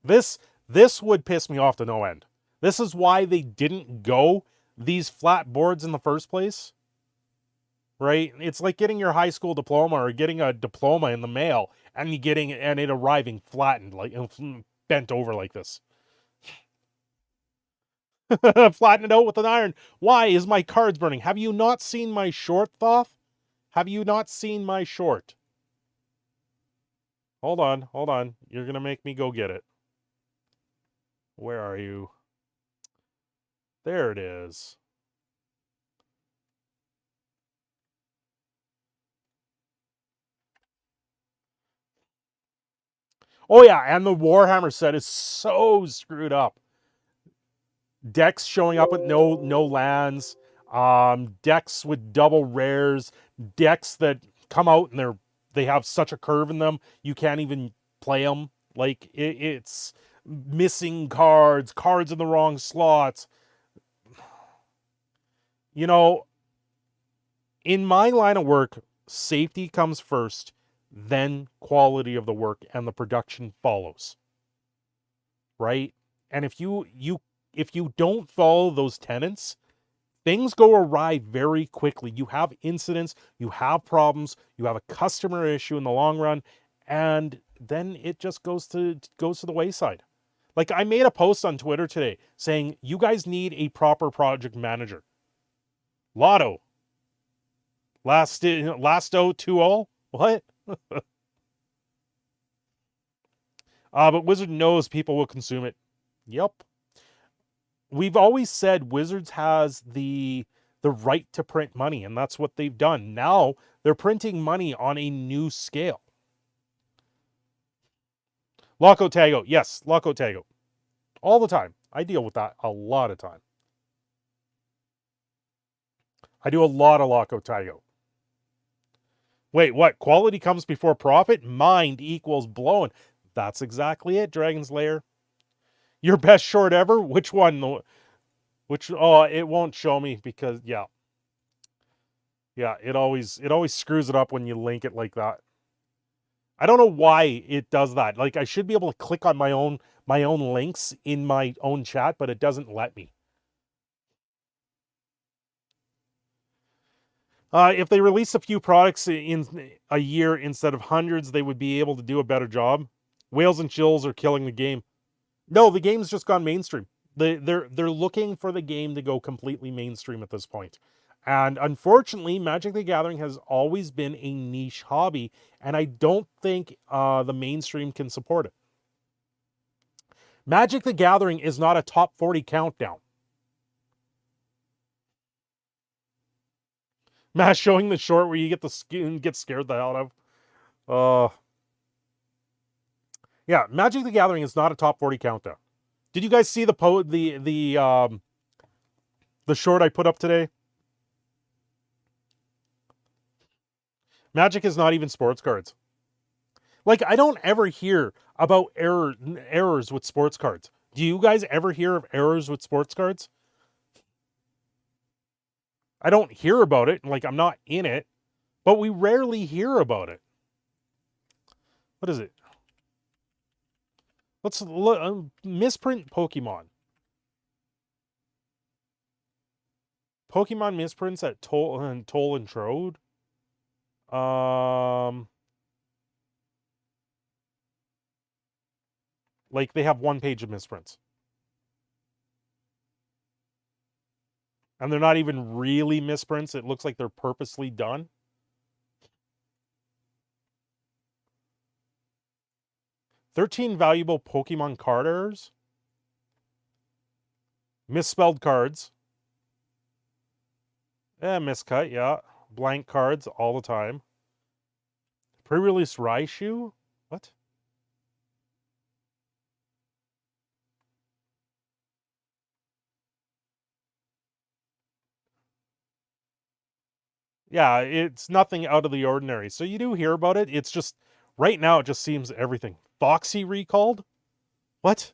This would piss me off to no end. This is why they didn't go these flat boards in the first place. Right? It's like getting your high school diploma or getting a diploma in the mail and it arriving flattened, like bent over like this. Flatten it out with an iron. Why is my cards burning? Have you not seen my short, Thoth? Have you not seen my short? Hold on. You're going to make me go get it. Where are you? There it is. Oh yeah, and the Warhammer set is so screwed up. Decks showing up with no lands, decks with double rares, decks that come out and they have such a curve in them you can't even play them. Like it's missing cards, cards in the wrong slots. You know, in my line of work, safety comes first, then quality of the work and the production follows. Right? And if you don't follow those tenets, things go awry very quickly. You have incidents, you have problems, you have a customer issue in the long run, and then it just goes to the wayside. Like I made a post on Twitter today saying you guys need a proper project manager. Lotto. Last 2-0? What? But Wizard knows people will consume it. Yep. We've always said Wizards has the right to print money, and that's what they've done. Now they're printing money on a new scale. Loco Tago. Yes, Loco Tago. All the time. I deal with that a lot of time. I do a lot of Loco Tago. Wait, what? Quality comes before profit? Mind equals blown. That's exactly it, Dragon's Lair. Your best short ever? Which one? Which, oh, it won't show me because, yeah. Yeah, it always screws it up when you link it like that. I don't know why it does that. Like, I should be able to click on my own links in my own chat, but it doesn't let me. If they release a few products in a year instead of hundreds, they would be able to do a better job. Whales and Chills are killing the game. No, the game's just gone mainstream. They're looking for the game to go completely mainstream at this point. And unfortunately, Magic the Gathering has always been a niche hobby, and I don't think the mainstream can support it. Magic the Gathering is not a top 40 countdown. Matt showing the short where you get scared the hell out of. Yeah, Magic the Gathering is not a top 40 countdown. Did you guys see the short I put up today? Magic is not even sports cards. Like, I don't ever hear about errors with sports cards. Do you guys ever hear of errors with sports cards? I don't hear about it. Like, I'm not in it. But we rarely hear about it. What is it? Let's look. Misprint Pokemon. Pokemon misprints at Toll and Trode. Like, they have one page of misprints. And they're not even really misprints. It looks like they're purposely done. "13 valuable Pokemon card errors. Misspelled cards. Miscut, yeah. Blank cards all the time. Pre-release Raichu? What? Yeah, it's nothing out of the ordinary. So you do hear about it. It's just, right now, it just seems everything. Foxy recalled? What?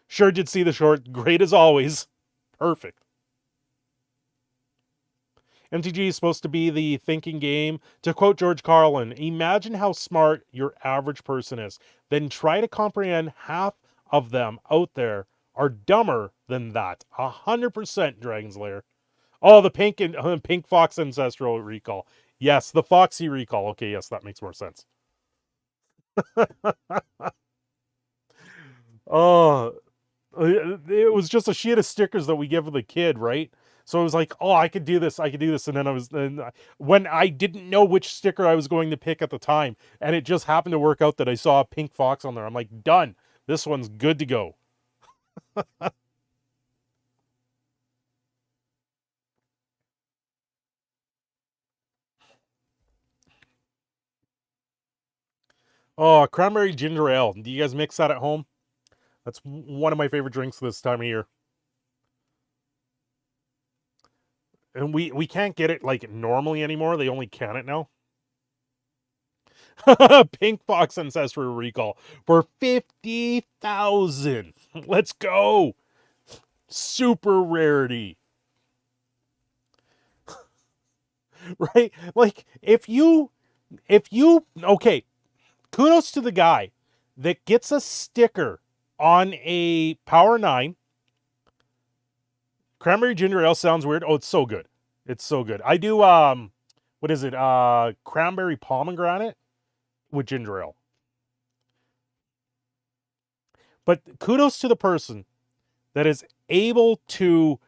Sure did see the short. Great as always. Perfect. MTG is supposed to be the thinking game. To quote George Carlin, imagine how smart your average person is. Then try to comprehend half of them out there are dumber than that. 100% Dragon's Lair. Oh, the pink fox ancestral recall. Yes, the Foxy recall. Okay, yes, that makes more sense. Oh, it was just a sheet of stickers that we give the kid, right? So it was like, oh, I could do this, and then when I didn't know which sticker I was going to pick at the time, and it just happened to work out that I saw a pink fox on there. I'm like, done. This one's good to go. Oh, cranberry ginger ale. Do you guys mix that at home? That's one of my favorite drinks this time of year. And we can't get it like normally anymore. They only can it now. Pink Fox Ancestral Recall for 50,000. Let's go. Super rarity. Right? Like if you okay, kudos to the guy that gets a sticker on a Power 9. Cranberry ginger ale sounds weird. Oh, it's so good. It's so good. I do what is it? Cranberry pomegranate with ginger ale. But kudos to the person that is able to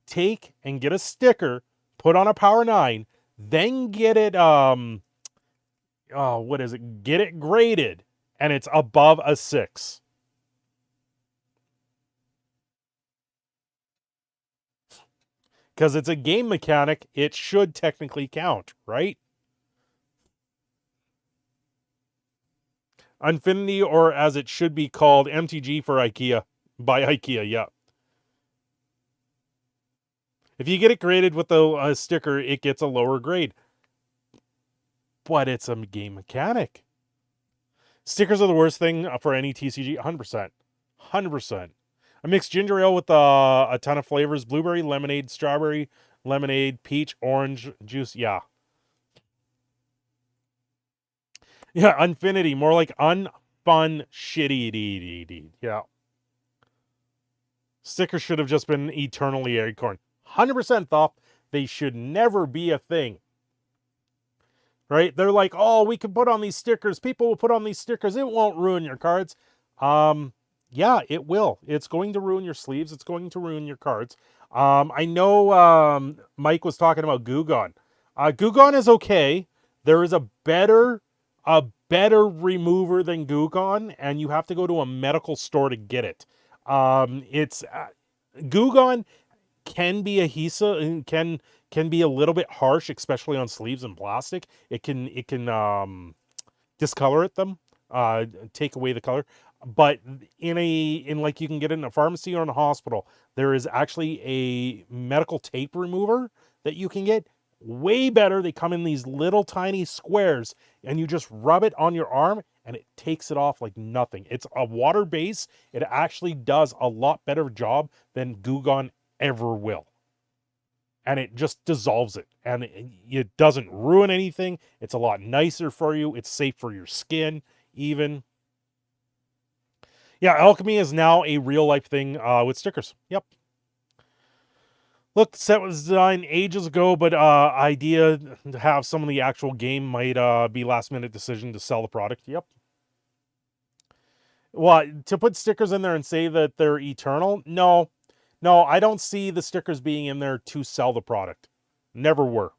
take and get a sticker, put on a Power 9, then get it what is it? Get it graded and it's above a 6. Because it's a game mechanic, it should technically count, right? Infinity, or as it should be called, MTG for IKEA. By IKEA, yeah. If you get it graded with a sticker, it gets a lower grade. But it's a game mechanic. Stickers are the worst thing for any TCG, 100%. 100%. I mix ginger ale with a ton of flavors. Blueberry, lemonade, strawberry, lemonade, peach, orange juice. Yeah. Yeah, Infinity. More like unfun, shitty. Yeah. Stickers should have just been eternally acorn. 100% thought they should never be a thing. Right? They're like, oh, we can put on these stickers. People will put on these stickers. It won't ruin your cards. Yeah, it will. It's going to ruin your sleeves. It's going to ruin your cards. I know Mike was talking about Gugon. Gugon is okay. There is a better remover than Gugon, and you have to go to a medical store to get it. Gugon can be adhesive, can be a little bit harsh, especially on sleeves and plastic. It can discolor them, take away the color. But in like you can get it in a pharmacy or in a hospital, there is actually a medical tape remover that you can get. Way better. They come in these little tiny squares, and you just rub it on your arm, and it takes it off like nothing. It's a water base. It actually does a lot better job than Gugon ever will. And it just dissolves it. And it doesn't ruin anything. It's a lot nicer for you. It's safe for your skin, even. Yeah, alchemy is now a real-life thing with stickers. Yep. Look, the set was designed ages ago, but idea to have some of the actual game might be last-minute decision to sell the product. Yep. Well, to put stickers in there and say that they're eternal? No. No, I don't see the stickers being in there to sell the product. Never were.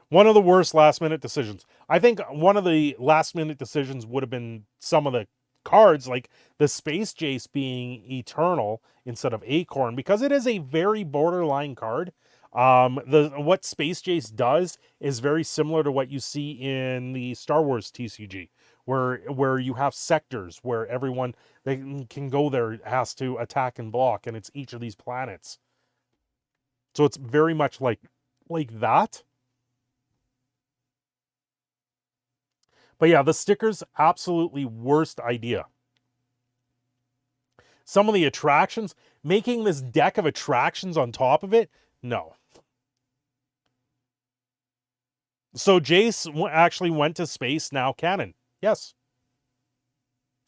One of the worst last-minute decisions. I think one of the last-minute decisions would have been some of the cards, like the Space Jace being eternal instead of Acorn, because it is a very borderline card. What Space Jace does is very similar to what you see in the Star Wars TCG, where you have sectors where everyone that can go there has to attack and block, and it's each of these planets. So it's very much like that. But yeah, the stickers, absolutely worst idea. Some of the attractions, making this deck of attractions on top of it, no. So Jace actually went to space, now canon. Yes.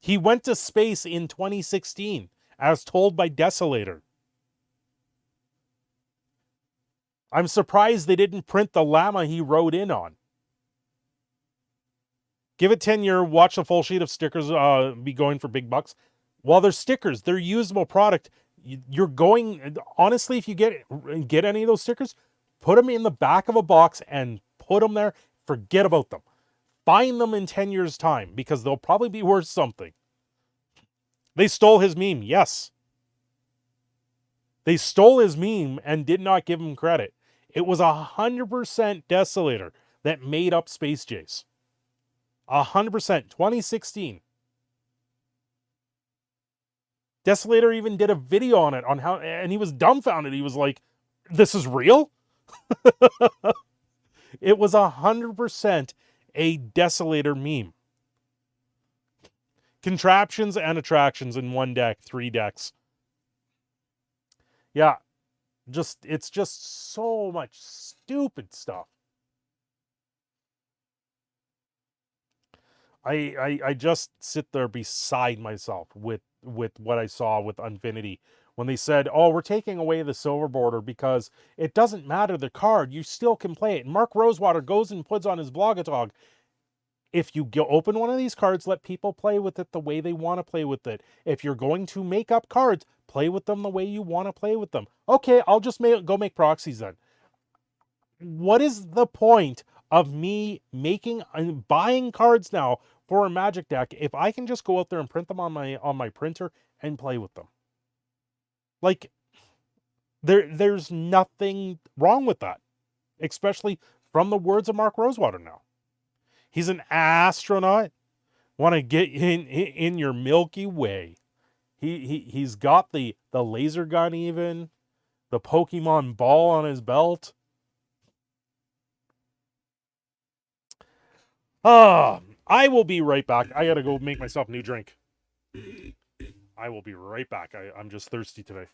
He went to space in 2016, as told by Desolator. I'm surprised they didn't print the llama he rode in on. Give it 10 years, watch a full sheet of stickers be going for big bucks. Well, they're stickers. They're usable product. You're going... Honestly, if you get any of those stickers, put them in the back of a box and put them there. Forget about them. Find them in 10 years' time, because they'll probably be worth something. They stole his meme, yes. They stole his meme and did not give him credit. It was 100% Desolator that made up Space Jace. 100%. 2016. Desolator even did a video on it, on how, and he was dumbfounded. He was like, this is real? It was 100% a Desolator meme. Contraptions and attractions in one deck, 3 decks. Yeah, it's just so much stupid stuff. I just sit there beside myself with what I saw with Infinity when they said, oh, we're taking away the silver border because it doesn't matter the card, you still can play it. And Mark Rosewater goes and puts on his blogatog, if you open one of these cards, let people play with it the way they want to play with it. If you're going to make up cards, play with them the way you want to play with them. Okay, I'll just go make proxies then. What is the point of me making and buying cards now for a Magic deck if I can just go out there and print them on my printer and play with them? Like, there's nothing wrong with that, especially from the words of Mark Rosewater now. He's an astronaut. Want to get in your Milky Way. He's got the laser gun, even the Pokemon ball on his belt. I will be right back. I gotta go make myself a new drink. I will be right back. I'm just thirsty today.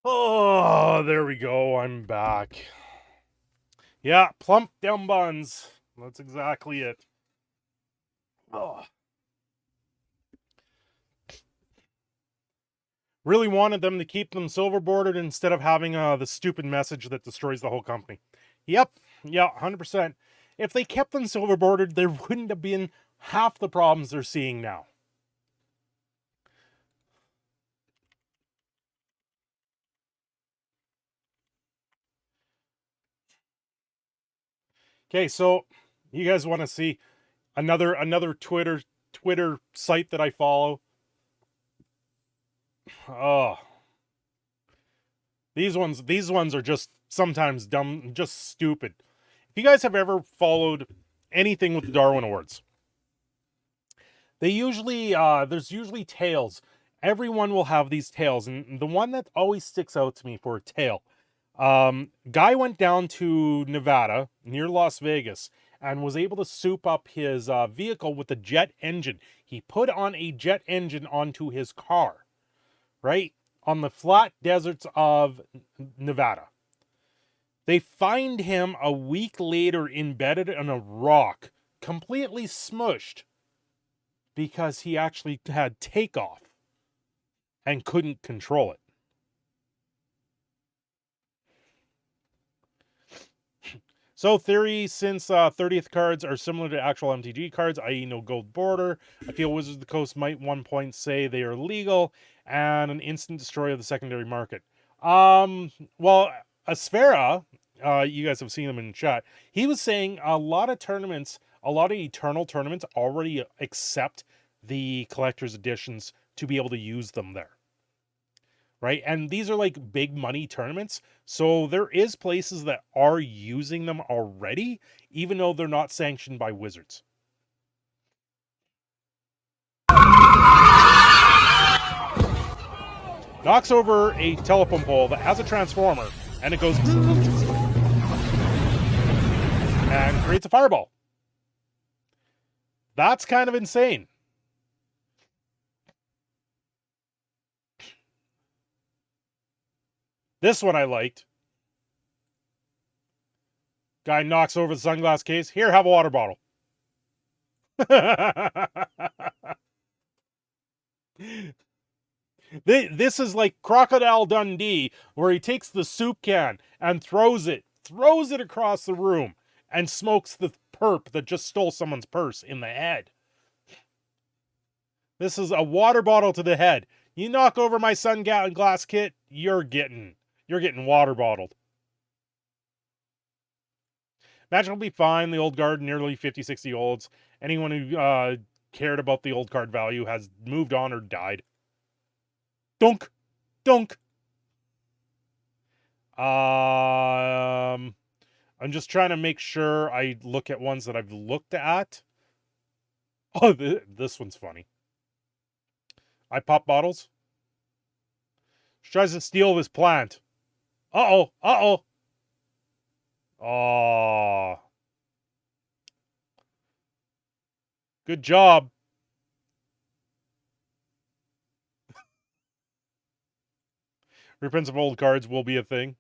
Oh, there we go. I'm back. Yeah, plump down buns. That's exactly it. Oh. Really wanted them to keep them silver bordered instead of having the stupid message that destroys the whole company. Yep, yeah, 100%. If they kept them silver bordered, there wouldn't have been half the problems they're seeing now. Okay, so you guys want to see another Twitter site that I follow? Oh, these ones are just sometimes dumb, just stupid. If you guys have ever followed anything with the Darwin Awards, they usually there's usually tales. Everyone will have these tales, and the one that always sticks out to me for a tale. Guy went down to Nevada near Las Vegas and was able to soup up his vehicle with a jet engine. He put on a jet engine onto his car, right? On the flat deserts of Nevada. They find him a week later embedded in a rock, completely smushed, because he actually had takeoff and couldn't control it. So theory, since 30th cards are similar to actual MTG cards, i.e. no gold border, I feel Wizards of the Coast might one point say they are legal and an instant destroy of the secondary market. Well, Asfera, you guys have seen him in chat. He was saying a lot of tournaments, a lot of Eternal tournaments already accept the collector's editions to be able to use them there. Right? And these are like big money tournaments. So there is places that are using them already, even though they're not sanctioned by Wizards. Knocks over a telephone pole that has a transformer, and it goes and creates a fireball. That's kind of insane. This one I liked. Guy knocks over the sunglass case. Here, have a water bottle. This is like Crocodile Dundee, where he takes the soup can and throws it across the room and smokes the perp that just stole someone's purse in the head. This is a water bottle to the head. You knock over my sunglass kit, you're getting water bottled. Magic will be fine. The old guard, nearly 50, 60 olds. Anyone who cared about the old card value has moved on or died. Dunk. Dunk. I'm just trying to make sure I look at ones that I've looked at. Oh, this one's funny. I pop bottles. She tries to steal this plant. Uh-oh. Uh-oh. Oh. Good job. Reprints of old cards will be a thing.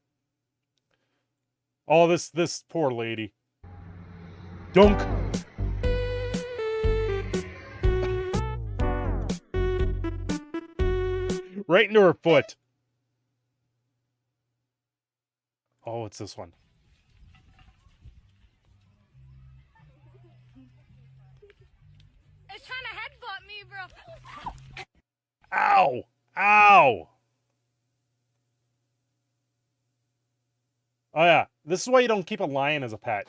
Oh, this poor lady. Dunk. Right into her foot. Oh, it's this one. It's trying to headbutt me, bro. Ow! Ow! Oh yeah, this is why you don't keep a lion as a pet.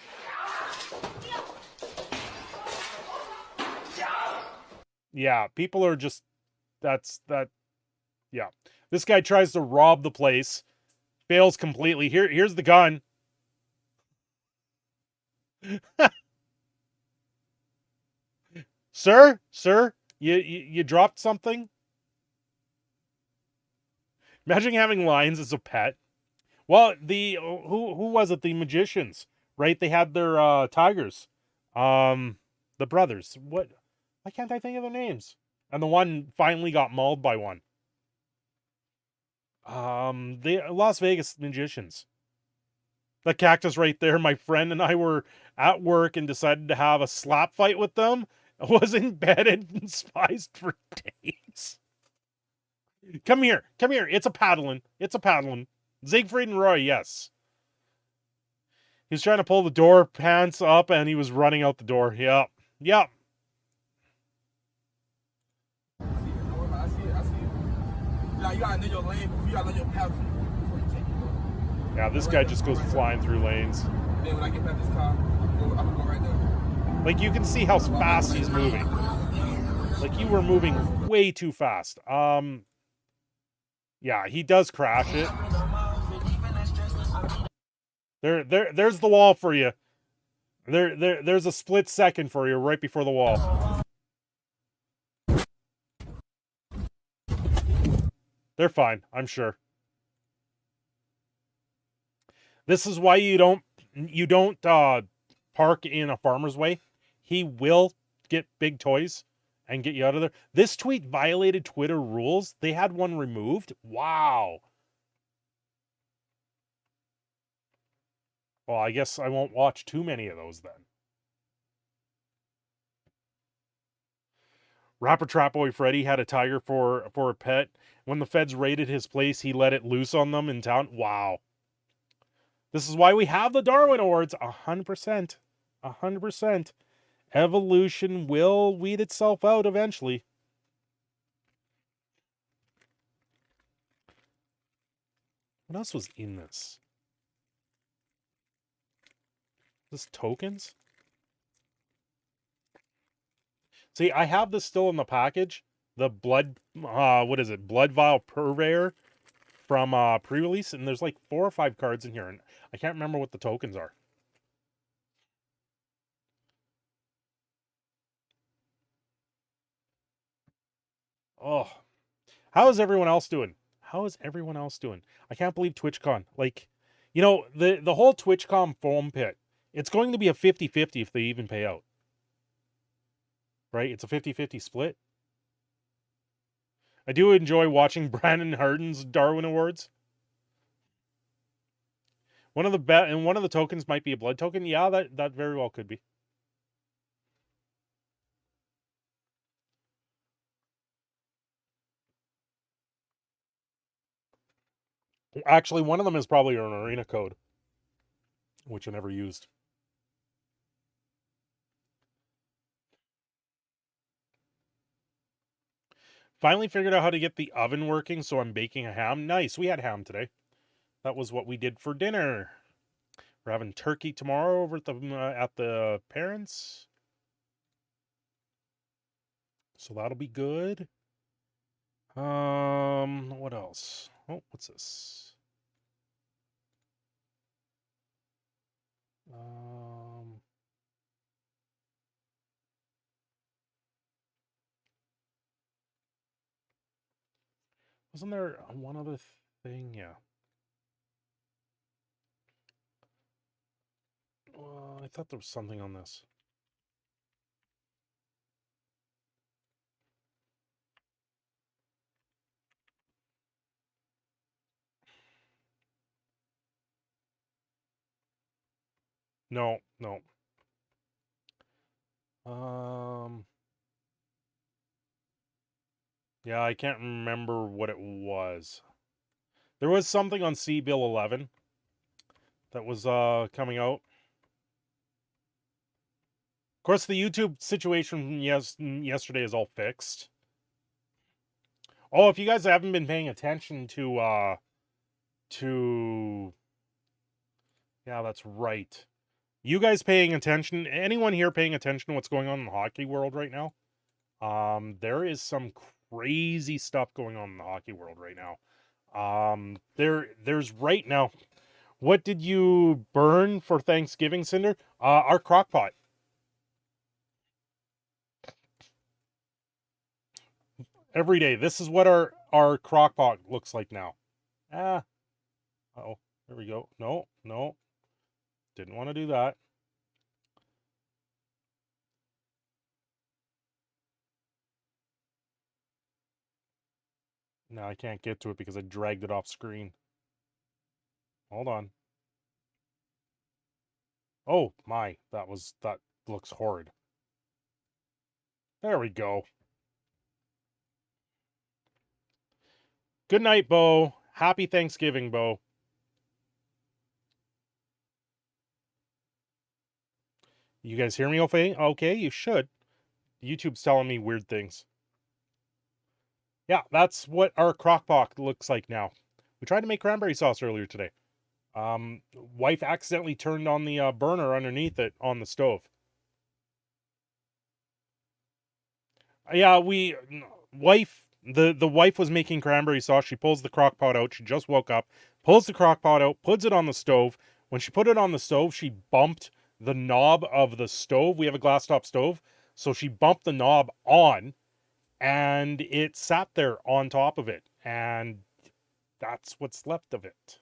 Yeah, people are just... Yeah. This guy tries to rob the place. Fails completely. Here's the gun. Sir? Sir? You dropped something? Imagine having lions as a pet. Well, who was it? The magicians, right? They had their tigers. The brothers. What? Why can't I think of their names? And the one finally got mauled by one. The Las Vegas magicians. The cactus right there. My friend and I were at work and decided to have a slap fight with them. I was in bed and despised for days. Come here. Come here. It's a paddling. It's a paddling. Siegfried and Roy, yes. He was trying to pull the door pants up and he was running out the door. Yep. Yep. Yeah, this guy just goes flying through lanes. Like, you can see how fast he's moving. Like, you were moving way too fast. Yeah, he does crash it. There's the wall for you. There's a split second for you right before the wall. They're fine, I'm sure. This is why you don't park in a farmer's way. He will get big toys and get you out of there. This tweet violated Twitter rules. They had one removed. Wow. Well, I guess I won't watch too many of those then. Rapper Trap Boy Freddy had a tiger for a pet. When the feds raided his place, he let it loose on them in town. Wow. This is why we have the Darwin Awards. 100%. 100%. Evolution will weed itself out eventually. What else was in this? This tokens? See, I have this still in the package. The blood, what is it? Blood Vial Purveyor from pre-release. And there's like 4 or 5 cards in here. And I can't remember what the tokens are. Oh, how is everyone else doing? How is everyone else doing? I can't believe TwitchCon. Like, you know, the whole TwitchCon foam pit, it's going to be a 50-50 if they even pay out. Right? It's a 50-50 split. I do enjoy watching Brandon Harden's Darwin Awards. One of the tokens might be a blood token. Yeah, that very well could be. Actually, one of them is probably an arena code, which I never used. Finally figured out how to get the oven working, so I'm baking a ham. Nice, we had ham today. That was what we did for dinner. We're having turkey tomorrow over at the parents'. So that'll be good. What else? Oh, what's this? Wasn't there one other thing? Yeah. I thought there was something on this. No, no. Yeah, I can't remember what it was. There was something on C-Bill 11 that was coming out. Of course, the YouTube situation yesterday is all fixed. Oh, if you guys haven't been paying attention to yeah, that's right. You guys paying attention? Anyone here paying attention to what's going on in the hockey world right now? There is some crazy stuff going on in the hockey world right now. There's right now. What did you burn for Thanksgiving, Cinder? Our crock pot. Every day. This is what our crock pot looks like now. Uh-oh. There we go. No, no. Didn't want to do that. No, I can't get to it because I dragged it off screen. Hold on. Oh my, that looks horrid. There we go. Good night, Bo. Happy Thanksgiving, Bo. You guys hear me okay? Okay, you should. YouTube's telling me weird things. Yeah, that's what our crockpot looks like now. We tried to make cranberry sauce earlier today. Wife accidentally turned on the burner underneath it on the stove. Yeah, the wife was making cranberry sauce. She pulls the crock pot out. She just woke up, pulls the crock pot out, puts it on the stove. When she put it on the stove, she bumped the knob of the stove. We have a glass top stove. So she bumped the knob on and it sat there on top of it. And that's what's left of it.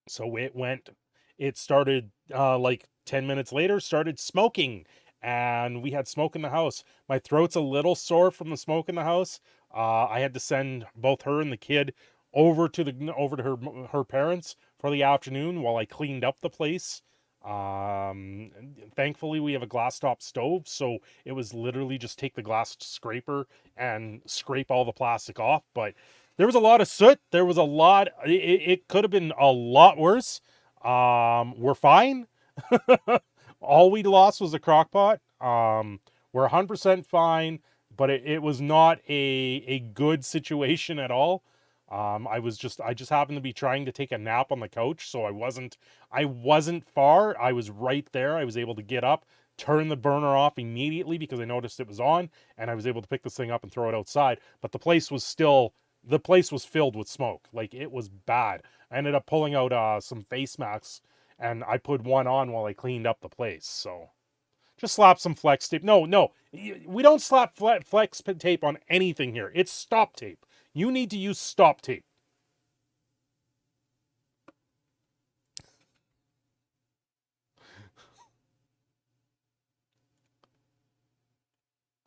So it started like 10 minutes later, started smoking. And we had smoke in the house. My throat's a little sore from the smoke in the house. I had to send both her and the kid over to her parents for the afternoon while I cleaned up the place. Thankfully, we have a glass top stove, so it was literally just take the glass scraper and scrape all the plastic off. But there was a lot of soot. There was a lot. It could have been a lot worse. We're fine. All we lost was the crock pot. We're 100% fine, but it was not a good situation at all. I just happened to be trying to take a nap on the couch, so I wasn't far. I was right there. I was able to get up, turn the burner off immediately because I noticed it was on, and I was able to pick this thing up and throw it outside. But the place was filled with smoke. Like, it was bad. I ended up pulling out some face masks, and I put one on while I cleaned up the place. So just slap some flex tape. No, we don't slap flex tape on anything here. It's stop tape. You need to use stop tape.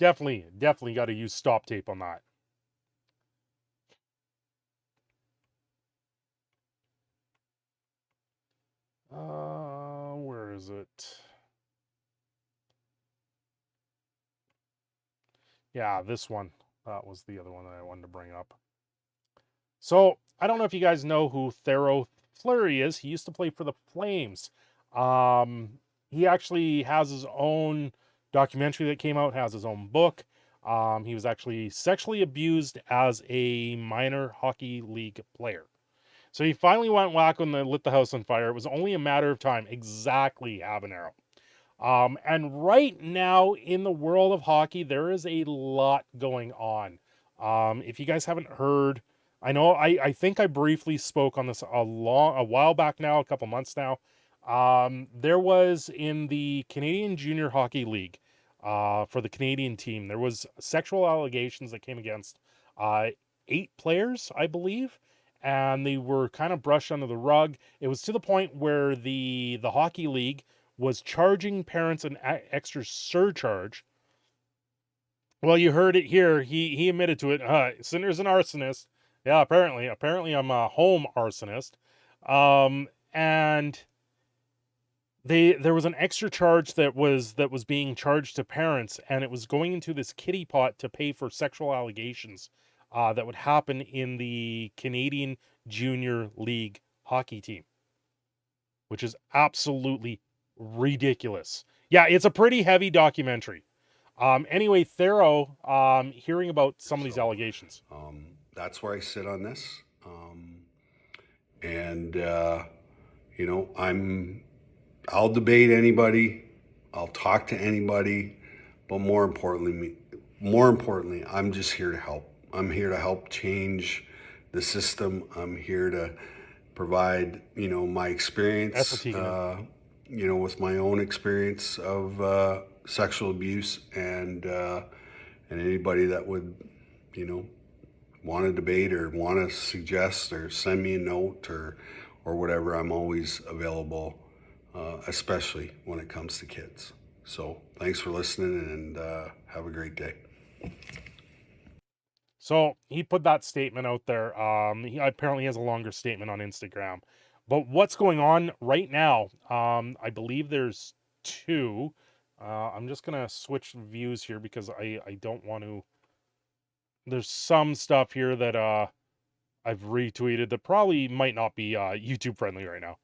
Definitely got to use stop tape on that. Where is it? Yeah, this one. That was the other one that I wanted to bring up. So, I don't know if you guys know who THRU is. He used to play for the Flames. He actually has his own documentary that came out, has his own book. He was actually sexually abused as a minor hockey league player. So he finally went whack when they lit the house on fire. It was only a matter of time. Exactly, habanero. And right now in the world of hockey, there is a lot going on. If you guys haven't heard, I know I think I briefly spoke on this a while back now, a couple months now. There was in the Canadian Junior Hockey League, for the Canadian team, there was sexual allegations that came against 8 players, I believe, and they were kind of brushed under the rug. It was to the point where the hockey league was charging parents an extra surcharge. Well, you heard it here. He admitted to it. Cinder's an arsonist. Yeah, apparently I'm a home arsonist. And there was an extra charge that was being charged to parents, and it was going into this kitty pot to pay for sexual allegations that would happen in the Canadian Junior League hockey team, which is absolutely ridiculous. Yeah, it's a pretty heavy documentary. Anyway, THRU, hearing about some of these allegations. That's where I sit on this. You know, I'll debate anybody, I'll talk to anybody, but more importantly, I'm just here to help. I'm here to help change the system. I'm here to provide, you know, my experience, you know, with my own experience of sexual abuse, and anybody that would, you know, want to debate or want to suggest or send me a note or whatever, I'm always available, especially when it comes to kids. So thanks for listening, and have a great day. So he put that statement out there. He apparently has a longer statement on Instagram. But what's going on right now, I believe there's 2. I'm just going to switch views here because I don't want to. There's some stuff here that I've retweeted that probably might not be YouTube friendly right now.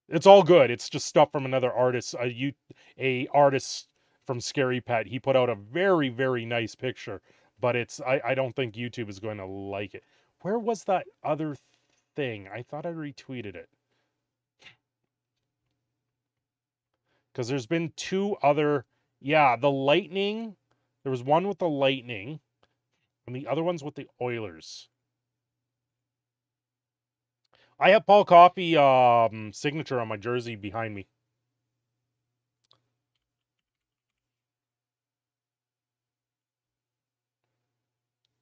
It's all good. It's just stuff from another artist, a artist from Scary Pet. He put out a very, very nice picture, but I don't think YouTube is going to like it. Where was that other thing? I thought I retweeted it. Because there's been 2 other, yeah, the lightning. There was one with the lightning, and the other one's with the Oilers. I have Paul Coffey signature on my jersey behind me.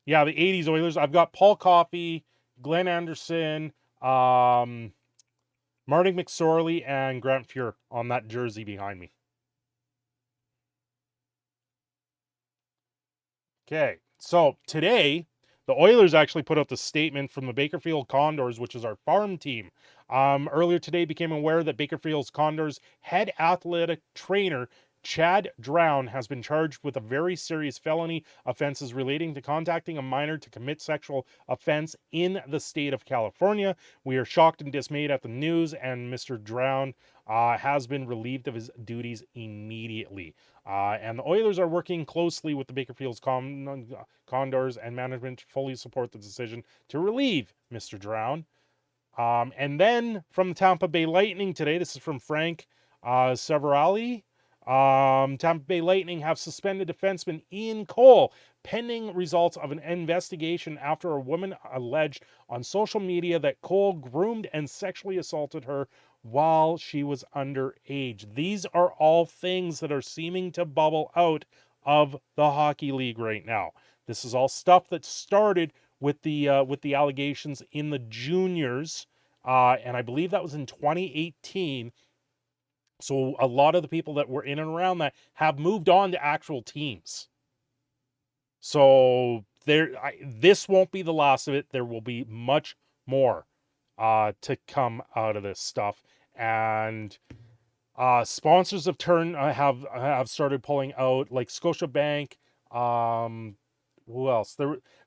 Yeah, the 80s Oilers. I've got Paul Coffey, Glenn Anderson, Marty McSorley, and Grant Fuhr on that jersey behind me. Okay, so today, the Oilers actually put out the statement from the Bakersfield Condors, which is our farm team. Earlier today, became aware that Bakersfield Condors head athletic trainer Chad Drown has been charged with a very serious felony offenses relating to contacting a minor to commit sexual offense in the state of California. We are shocked and dismayed at the news, and Mr. Drown has been relieved of his duties immediately. And the Oilers are working closely with the Bakersfield Condors, and management fully support the decision to relieve Mr. Drown. And then from the Tampa Bay Lightning today, this is from Frank Severali. Tampa Bay Lightning have suspended defenseman Ian Cole pending results of an investigation after a woman alleged on social media that Cole groomed and sexually assaulted her while she was underage. These are all things that are seeming to bubble out of the hockey league right now. This is all stuff that started with the allegations in the juniors, and I believe that was in 2018. So a lot of the people that were in and around that have moved on to actual teams. So this won't be the last of it. There will be much more to come out of this stuff. And sponsors have started pulling out, like Scotiabank. Who else?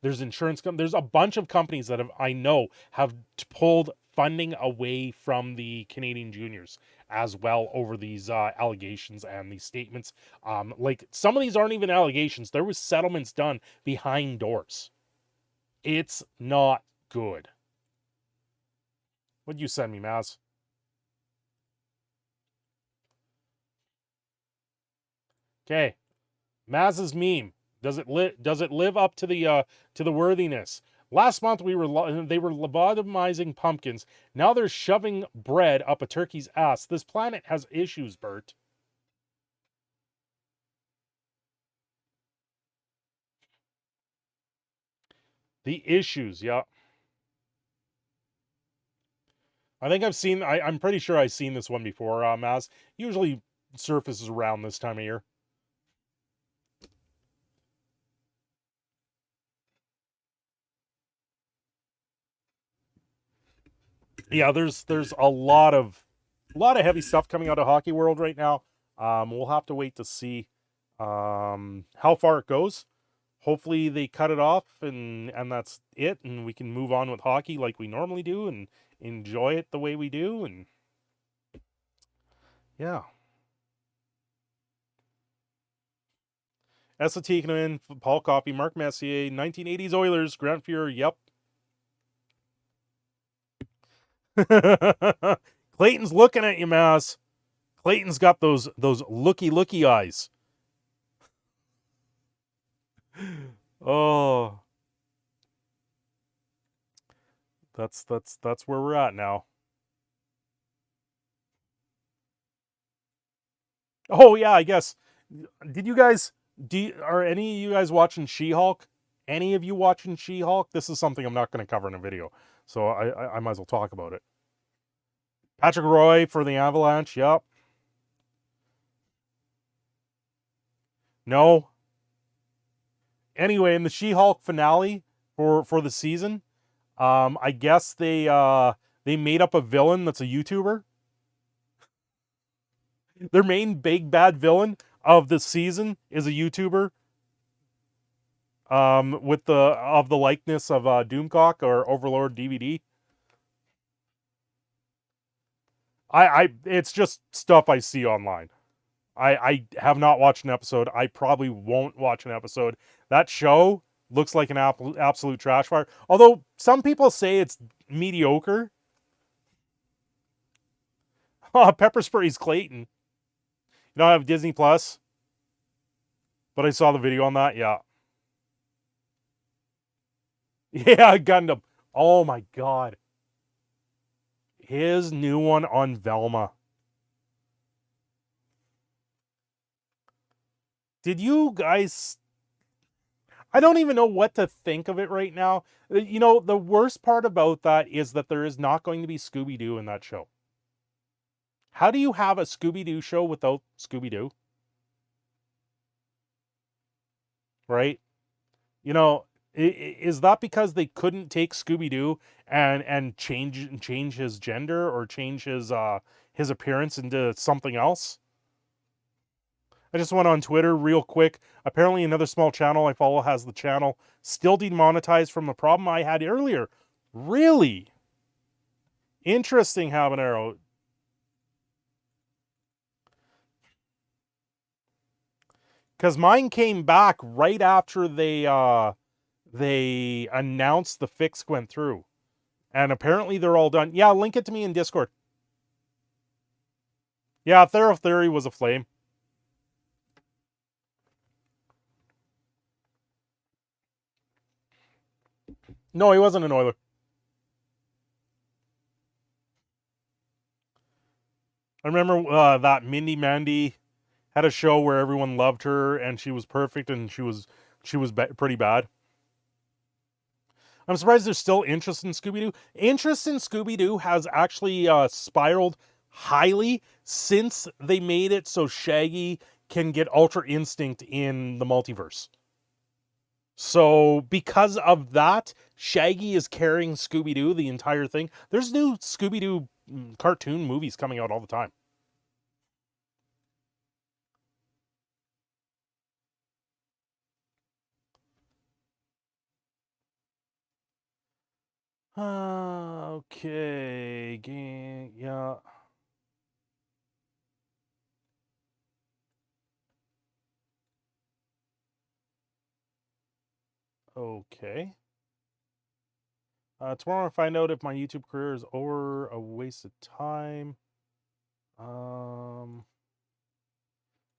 There's insurance there's a bunch of companies that I know have pulled funding away from the Canadian juniors as well over these allegations and these statements. Like some of these aren't even allegations. There was settlements done behind doors. It's not good. What'd you send me, Maz? Okay, Maz's meme. Does it live up to the worthiness? Last month they were lobotomizing pumpkins. Now they're shoving bread up a turkey's ass. This planet has issues, Bert. The issues, yeah. I think I'm pretty sure I've seen this one before, Maz. Usually surfaces around this time of year. Yeah, there's a lot of heavy stuff coming out of hockey world right now. We'll have to wait to see how far it goes. Hopefully they cut it off and that's it, and we can move on with hockey like we normally do and enjoy it the way we do. And yeah. Esa Tikkanen, Paul Coffey, Mark Messier, 1980s Oilers, Grant Fuhrer, yep. Clayton's looking at you, Maz. Clayton's got those looky eyes. Oh, that's where we're at now. Oh yeah, I guess. Did you guys are any of you guys watching She-Hulk? Any of you watching She-Hulk? This is something I'm not going to cover in a video, so I might as well talk about it. Patrick Roy for the Avalanche, yep. No. Anyway, in the She-Hulk finale for the season, I guess they made up a villain that's a YouTuber. Their main big bad villain of the season is a YouTuber. With the likeness of Doomcock or Overlord DVD. It's just stuff I see online. I have not watched an episode. I probably won't watch an episode. That show looks like an absolute trash fire. Although some people say it's mediocre. Pepper Spray's Clayton. You know, I have Disney Plus. But I saw the video on that, yeah. Yeah, Gundam. Oh my god. His new one on Velma. Did you guys... I don't even know what to think of it right now. You know, the worst part about that is that there is not going to be Scooby-Doo in that show. How do you have a Scooby-Doo show without Scooby-Doo? Right? You know, is that because they couldn't take Scooby-Doo and change his gender or change his appearance into something else? I just went on Twitter real quick. Apparently another small channel I follow has the channel still demonetized from the problem I had earlier. Really? Interesting, Habanero. Because mine came back right after they announced the fix went through. And apparently they're all done. Yeah, link it to me in Discord. Yeah, THRU was a flame. No, he wasn't an Oiler. I remember that Mindy Mandy had a show where everyone loved her and she was perfect and she was pretty bad. I'm surprised there's still interest in Scooby-Doo. Interest in Scooby-Doo has actually spiraled highly since they made it so Shaggy can get Ultra Instinct in the multiverse. So because of that, Shaggy is carrying Scooby-Doo the entire thing. There's new Scooby-Doo cartoon movies coming out all the time. Okay, yeah. Okay. Tomorrow I'll find out if my YouTube career is over a waste of time.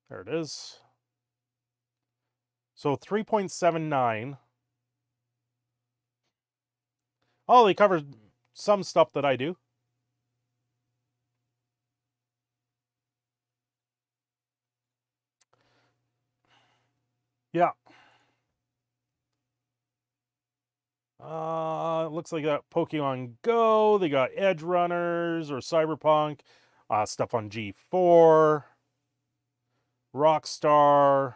There it is. So 3.79. Oh, they covered some stuff that I do. Yeah. It looks like they got Pokemon Go. They got Edge Runners or Cyberpunk. Stuff on G4. Rockstar.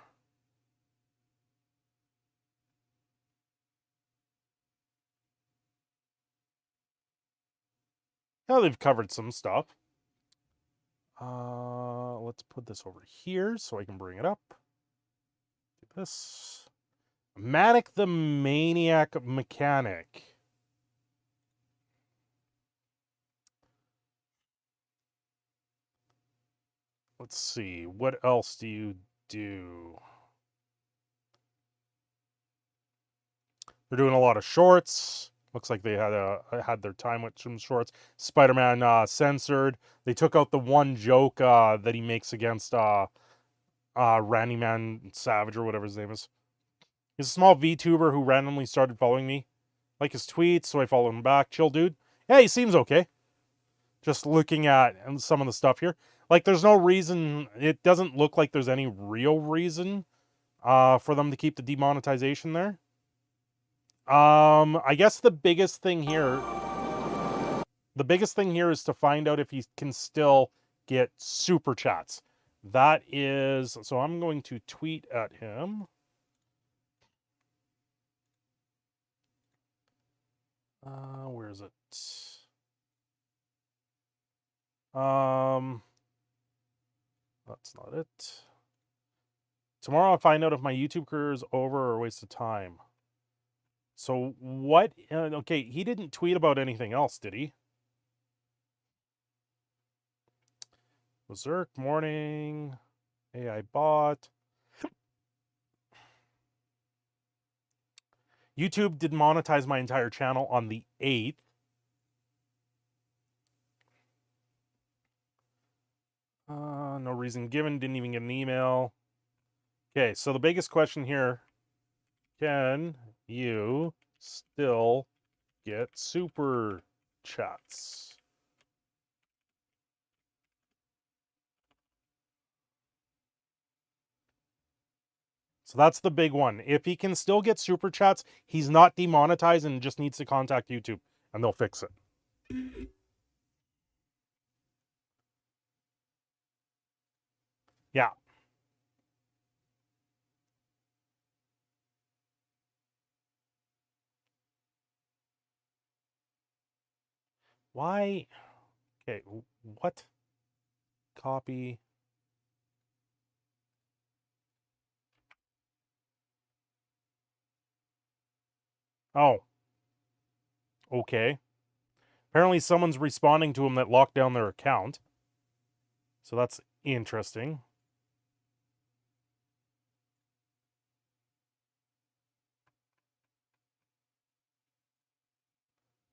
Yeah, they've covered some stuff. Let's put this over here so I can bring it up. Do this. Manic the Maniac Mechanic. Let's see. What else do you do? They're doing a lot of shorts. Looks like they had their time with some shorts. Spider-Man censored. They took out the one joke that he makes against Randy Man Savage or whatever his name is. He's a small VTuber who randomly started following me. Like his tweets, so I followed him back. Chill dude. Yeah, he seems okay. Just looking at some of the stuff here. Like, there's no reason. It doesn't look like there's any real reason for them to keep the demonetization there. I guess the biggest thing here is to find out if he can still get super chats. That is, so I'm going to tweet at him. Where is it? That's not it. Tomorrow I'll find out if my YouTube career is over or a waste of time. So what? Okay, he didn't tweet about anything else, did he? Berserk morning. AI bot. YouTube did monetize my entire channel on the 8th. No reason given. Didn't even get an email. Okay, so the biggest question here. Can you still get super chats? So that's the big one. If he can still get super chats, he's not demonetized and just needs to contact YouTube and they'll fix it. Yeah. Why? Okay, what? Copy. Oh. Okay. Apparently someone's responding to him that locked down their account. So that's interesting.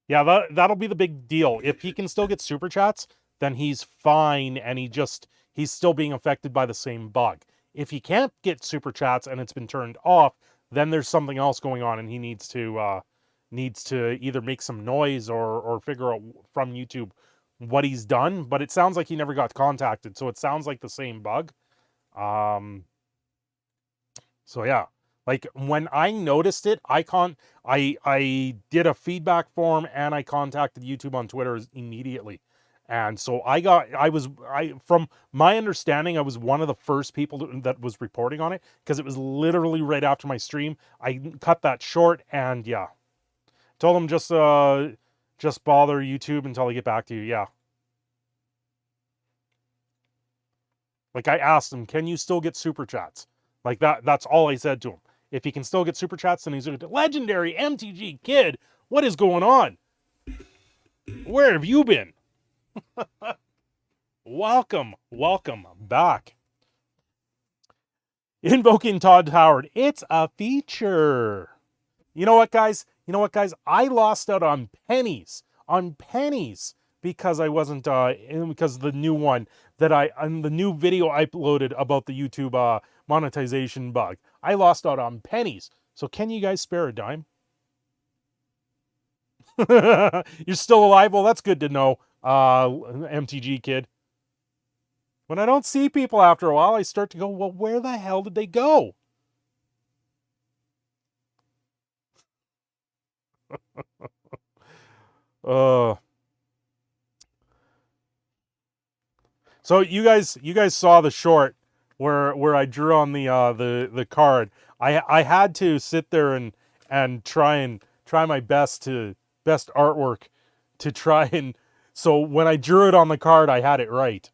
Yeah, that'll be the big deal. If he can still get super chats, then he's fine, and he's still being affected by the same bug. If he can't get super chats and it's been turned off, then there's something else going on, and he needs to either make some noise or figure out from YouTube what he's done. But it sounds like he never got contacted, so it sounds like the same bug. So yeah. Like, when I noticed it, I did a feedback form and I contacted YouTube on Twitter immediately. And so from my understanding, I was one of the first people that was reporting on it, because it was literally right after my stream. I cut that short, and yeah. Told them just bother YouTube until I get back to you. Yeah. Like, I asked him, can you still get super chats? Like, that's all I said to him. If he can still get super chats, then he's a legendary MTG kid. What is going on? Where have you been? Welcome back. Invoking Todd Howard. It's a feature. You know what, guys? I lost out on pennies. Because I wasn't, because the new one the new video I uploaded about the YouTube monetization bug. I lost out on pennies. So can you guys spare a dime? You're still alive? Well, that's good to know, MTG kid. When I don't see people after a while, I start to go, well, where the hell did they go? So you guys saw the short where I drew on the card. I had to sit there and try my best artwork to try and, so when I drew it on the card, I had it right.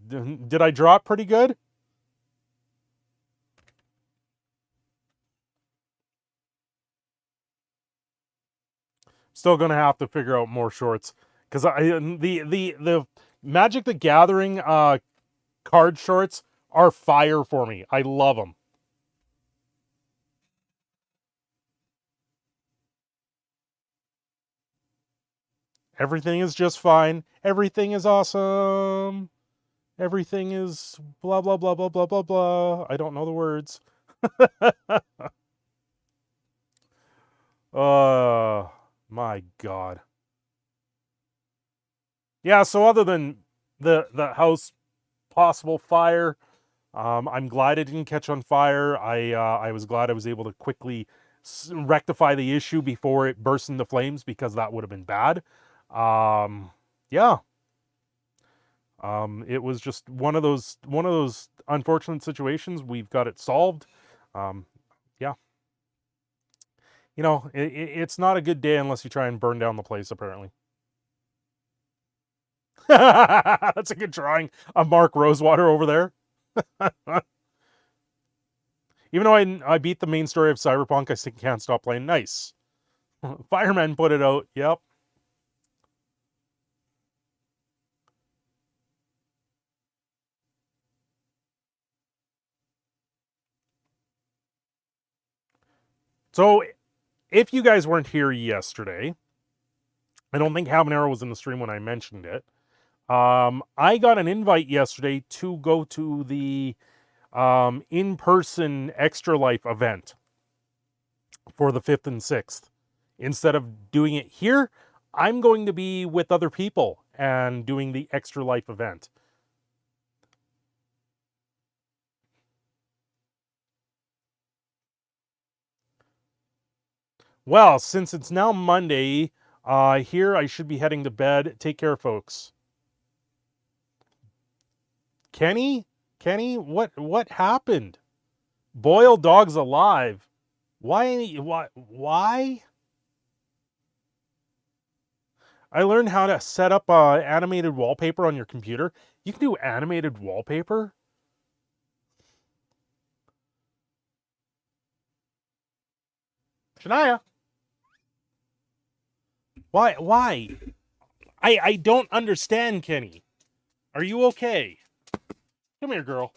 Did I draw it pretty good? Still gonna have to figure out more shorts, because the Magic the Gathering card shorts are fire for me. I love them. Everything is just fine. Everything is awesome. Everything is blah, blah, blah, blah, blah, blah, blah. I don't know the words. Oh, my God. Yeah, so other than the house possible fire, I'm glad it didn't catch on fire. I was glad I was able to quickly rectify the issue before it burst into flames, because that would have been bad. Yeah. It was just one of those unfortunate situations. We've got it solved. Yeah. You know, it's not a good day unless you try and burn down the place, apparently. That's a good drawing of Mark Rosewater over there. Even though I beat the main story of Cyberpunk, I still can't stop playing. Nice. Fireman put it out. Yep. So, if you guys weren't here yesterday, I don't think Habanero was in the stream when I mentioned it. I got an invite yesterday to go to the in-person Extra Life event for the 5th and 6th. Instead of doing it here, I'm going to be with other people and doing the Extra Life event. Well, since it's now Monday, here I should be heading to bed. Take care, folks. Kenny, what happened? Boiled dog's alive. Why? I learned how to set up animated wallpaper on your computer. You can do animated wallpaper? Shania, Why? Why? I don't understand, Kenny. Are you okay? Come here, girl.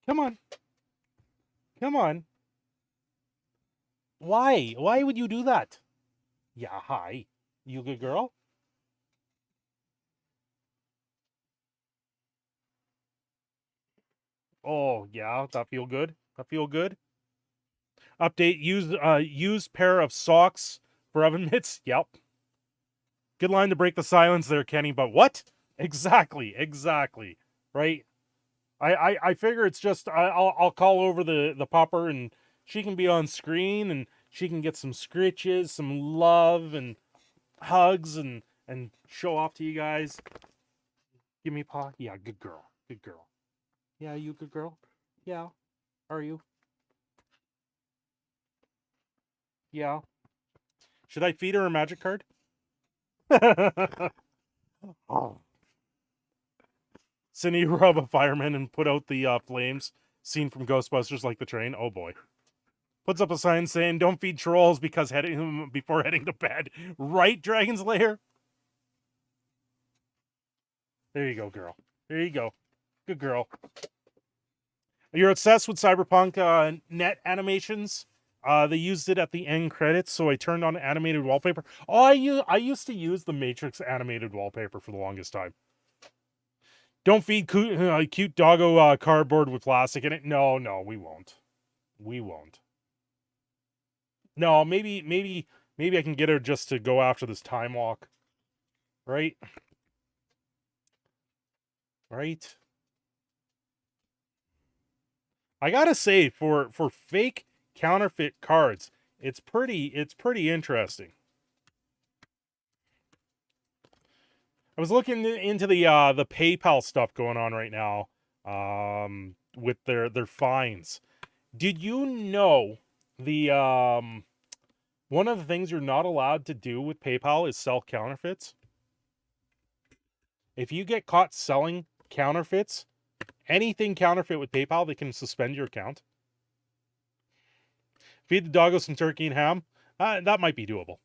Come on. Come on. Why? Why would you do that? Yeah, hi. You good girl? Oh, yeah, that feel good. That feel good. Update, used pair of socks for oven mitts. Yep. Good line to break the silence there, Kenny, but what? Exactly, exactly. Right? I figure it's just I'll call over the popper and she can be on screen and she can get some scritches, some love and hugs and show off to you guys. Give me a paw. Yeah, good girl. Good girl. Yeah, you good girl? Yeah. Are you? Yeah. Should I feed her a magic card? Oh. Cindy rub a fireman and put out the flames. Scene from Ghostbusters like the train. Oh boy. Puts up a sign saying don't feed trolls because before heading to bed. Right, Dragon's Lair? There you go, girl. There you go. Good girl. You're obsessed with Cyberpunk net animations. They used it at the end credits, so I turned on animated wallpaper. Oh, I used to use the Matrix animated wallpaper for the longest time. Don't feed cute doggo cardboard with plastic in it. No, we won't. We won't. No, maybe I can get her just to go after this time walk. Right? Right? I gotta say, for fake counterfeit cards, it's pretty interesting. I was looking into the PayPal stuff going on right now, with their fines. Did you know the one of the things you're not allowed to do with PayPal is sell counterfeits? If you get caught selling counterfeits, anything counterfeit with PayPal, they can suspend your account. Feed the doggos some turkey and ham. That might be doable.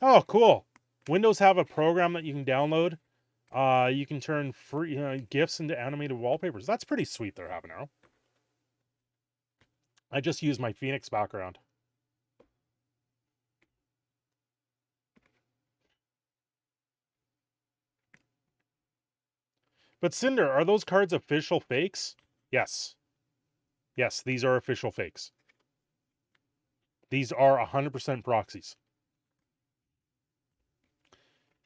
Oh, cool. Windows have a program that you can download. You can turn free GIFs into animated wallpapers. That's pretty sweet there, Habanero. I just use my Phoenix background. But Cinder, are those cards official fakes? Yes. Yes, these are official fakes. These are 100% proxies.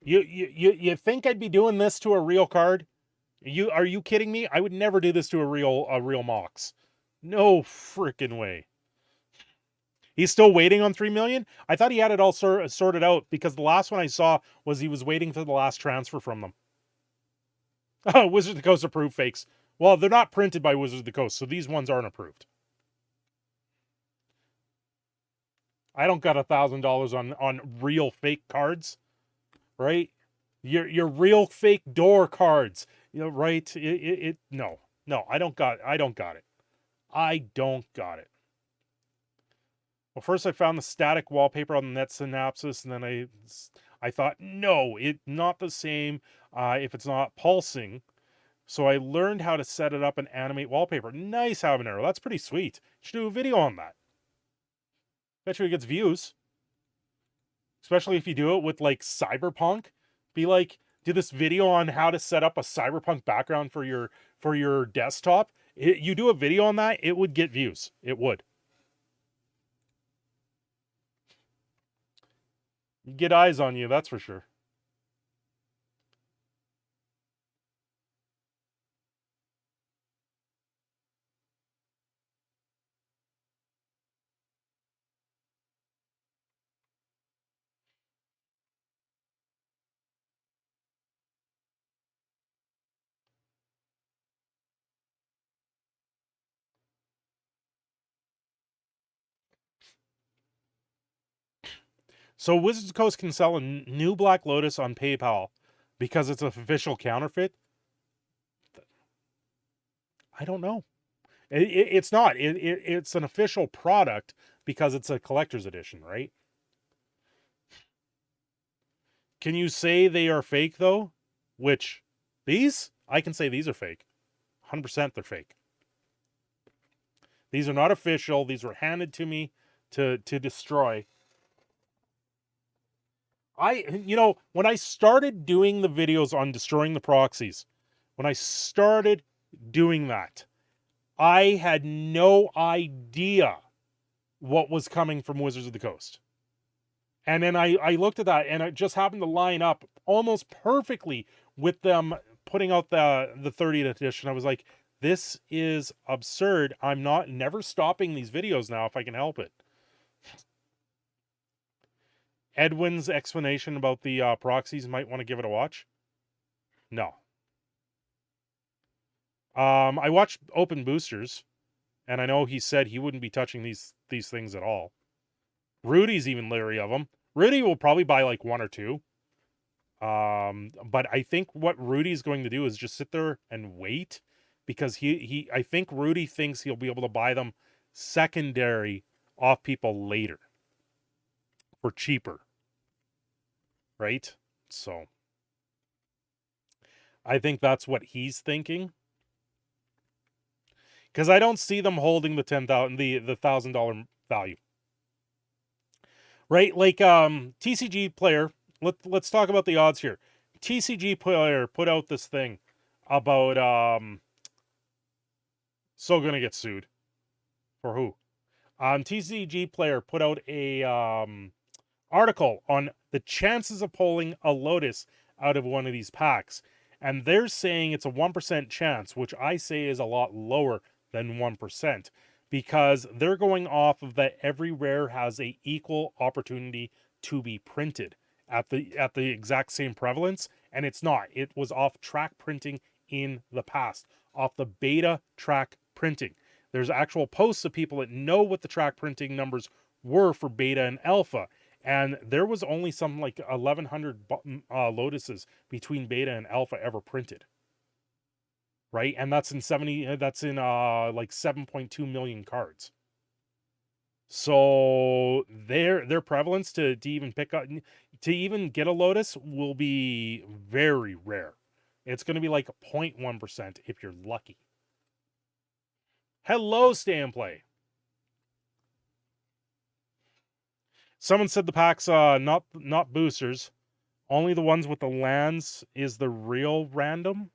You think I'd be doing this to a real card? Are you kidding me? I would never do this to a real Mox. No freaking way. He's still waiting on 3 million? I thought he had it all sorted out because the last one I saw was he was waiting for the last transfer from them. Oh, Wizards of the Coast approved fakes. Well, they're not printed by Wizards of the Coast, so these ones aren't approved. I don't got $1,000 on real fake cards, right? Your real fake door cards, right? No, I don't got it. I don't got it. Well, first I found the static wallpaper on the Net Synapses, and then I thought, no, it's not the same if it's not pulsing. So I learned how to set it up and animate wallpaper. Nice, Habanero. That's pretty sweet. You should do a video on that. Bet you it gets views. Especially if you do it with like Cyberpunk. Be like, do this video on how to set up a Cyberpunk background for your desktop. You do a video on that, it would get views. It would. You get eyes on you, that's for sure. So Wizards of the Coast can sell a new Black Lotus on PayPal because it's an official counterfeit? I don't know. It's not. It's an official product because it's a collector's edition, right? Can you say they are fake though? Which these? I can say these are fake. 100% they're fake. These are not official. These were handed to me to destroy. When I started doing the videos on destroying the proxies, when I started doing that, I had no idea what was coming from Wizards of the Coast. And then I looked at that, and it just happened to line up almost perfectly with them putting out the 30th edition. I was like, this is absurd. I'm never stopping these videos now if I can help it. Edwin's explanation about the proxies, might want to give it a watch. No. I watched Open Boosters, and I know he said he wouldn't be touching these things at all. Rudy's even leery of them. Rudy will probably buy like one or two. But I think what Rudy's going to do is just sit there and wait, because I think Rudy thinks he'll be able to buy them secondary off people later for cheaper. Right? So I think that's what he's thinking. Because I don't see them holding the $1,000 value. Right? Like TCG player, let's talk about the odds here. TCG player put out this thing about so gonna get sued. For who? TCG player put out a article on the chances of pulling a Lotus out of one of these packs. And they're saying it's a 1% chance, which I say is a lot lower than 1, because they're going off of that every rare has a equal opportunity to be printed at the exact same prevalence, and it's not. It was off track printing in the past, off the beta track printing. There's actual posts of people that know what the track printing numbers were for beta and alpha, and there was only something like 1,100 Lotuses between beta and alpha ever printed. Right? And that's in like 7.2 million cards. So their prevalence to even pick up, to even get a Lotus will be very rare. It's going to be like 0.1% if you're lucky. Hello, Stay and Play. Someone said the packs not boosters, only the ones with the lands is the real random.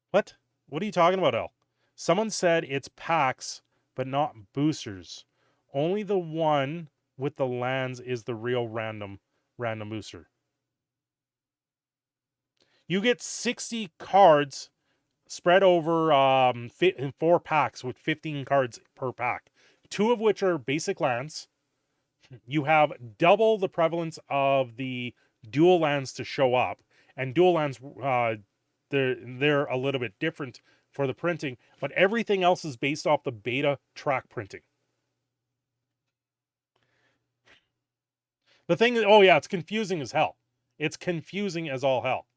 What? What are you talking about, El? Someone said it's packs, but not boosters. Only the one with the lands is the real random booster. You get 60 cards spread over 4 packs with 15 cards per pack. 2 of which are basic lands. You have double the prevalence of the dual lands to show up. And dual lands, they're a little bit different for the printing, but everything else is based off the beta track printing. The thing is, oh yeah, it's confusing as hell. It's confusing as all hell.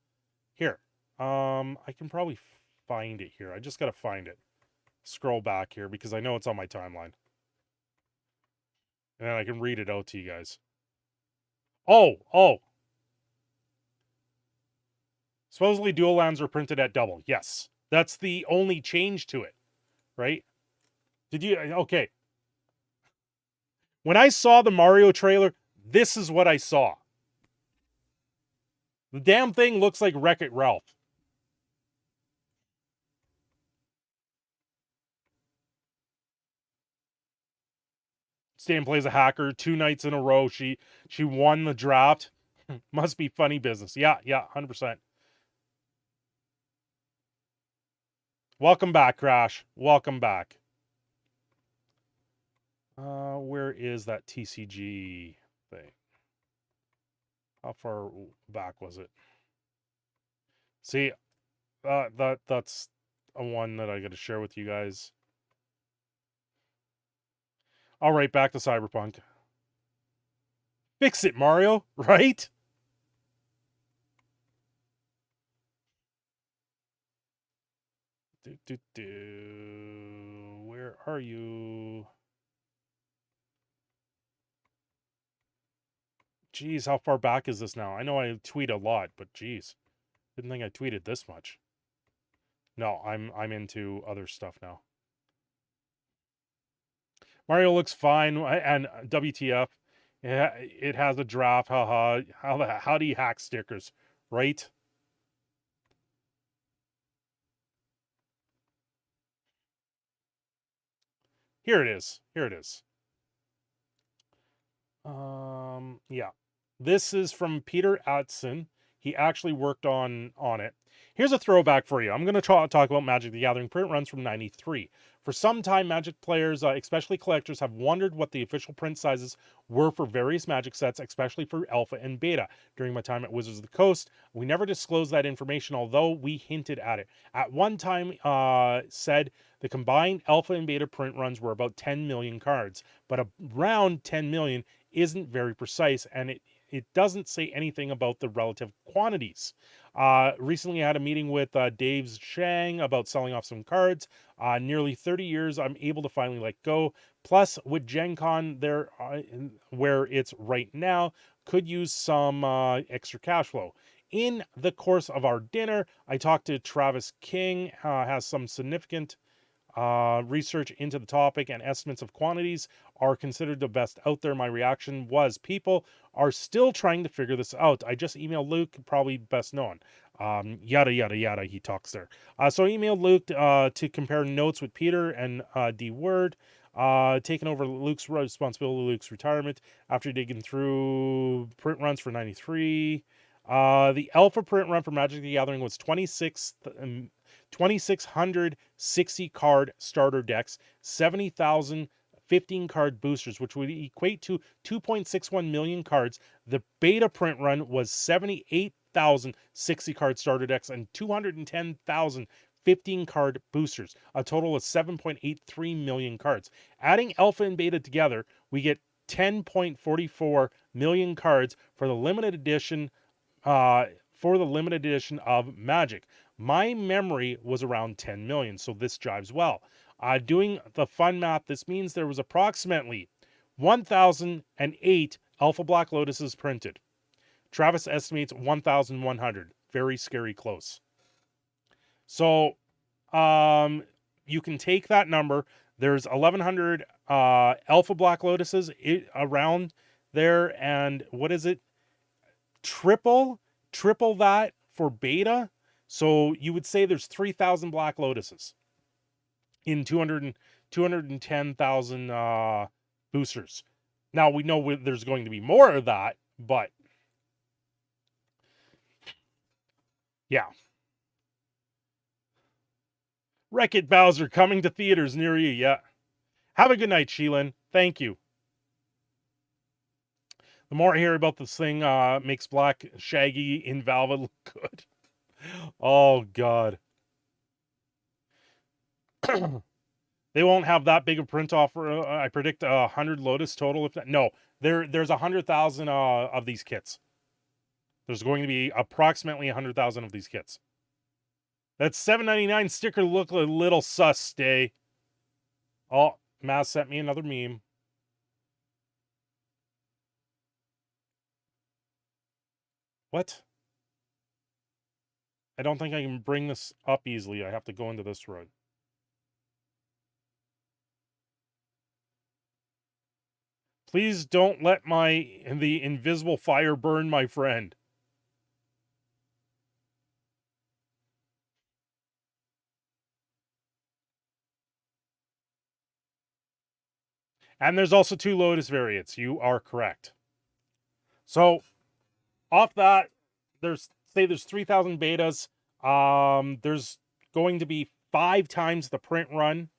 Here, I can probably find it here. I just gotta find it. Scroll back here because I know it's on my timeline. And I can read it out to you guys. Oh. Supposedly dual lands are printed at double. Yes. That's the only change to it. Right? Did you... Okay. When I saw the Mario trailer, this is what I saw. The damn thing looks like Wreck-It Ralph. Stan plays a hacker 2 nights in a row. She won the draft. Must be funny business. Yeah, 100%. Welcome back, Crash. Welcome back. Where is that TCG thing? How far back was it? See, that's a one that I got to share with you guys. All right, back to Cyberpunk. Fix it, Mario, right? Where are you? Geez, how far back is this now? I know I tweet a lot, but geez, didn't think I tweeted this much. No, I'm into other stuff now. Mario looks fine, and WTF, it has a draft. Haha. How do you hack stickers, right? Here it is. Here it is. Yeah. This is from Peter Atson. He actually worked on it. Here's a throwback for you. I'm going to talk about Magic the Gathering print runs from '93. For some time, Magic players, especially collectors, have wondered what the official print sizes were for various Magic sets, especially for Alpha and Beta. During my time at Wizards of the Coast, we never disclosed that information, although we hinted at it. At one time, said the combined Alpha and Beta print runs were about 10 million cards, but around 10 million isn't very precise, and it doesn't say anything about the relative quantities. Recently, I had a meeting with Dave Shang about selling off some cards. Nearly 30 years, I'm able to finally let go. Plus, with Gen Con there, where it's right now, could use some extra cash flow. In the course of our dinner, I talked to Travis King, has some significant research into the topic, and estimates of quantities are considered the best out there. My reaction was, people are still trying to figure this out. I just emailed Luke, probably best known. Yada, yada, yada, he talks there. So I emailed Luke to compare notes with Peter and D Word, taking over Luke's responsibility, Luke's retirement, after digging through print runs for '93. The Alpha print run for Magic the Gathering was 2,660 card starter decks, 70,000 15 card boosters, which would equate to 2.61 million cards. The beta print run was 78,000 60 card starter decks and 210,000 15 card boosters, a total of 7.83 million cards. Adding alpha and beta together, we get 10.44 million cards for the limited edition of Magic. My memory was around 10 million, so this jives well. Doing the fun math, this means there was approximately 1,008 Alpha Black Lotuses printed. Travis estimates 1,100. Very scary close. So, you can take that number. There's 1,100 Alpha Black Lotuses around there, and what is it? Triple that for beta. So you would say there's 3,000 Black Lotuses in 210,000 boosters. Now we know there's going to be more of that, but yeah. Wreck-It Bowser coming to theaters near you. Yeah. Have a good night, Sheelan. Thank you. The more I hear about this thing, makes Black Shaggy Invalid look good. Oh, God. They won't have that big a print offer. I predict 100 Lotus total. If that, no, there's 100,000 of these kits. There's going to be approximately 100,000 of these kits. That $7.99 sticker look a little sus, stay. Oh, Mass sent me another meme. What? I don't think I can bring this up easily. I have to go into this road. Please don't let the invisible fire burn my friend. And there's also 2 Lotus variants. You are correct. So, off that, there's 3,000 betas. There's going to be 5 times the print run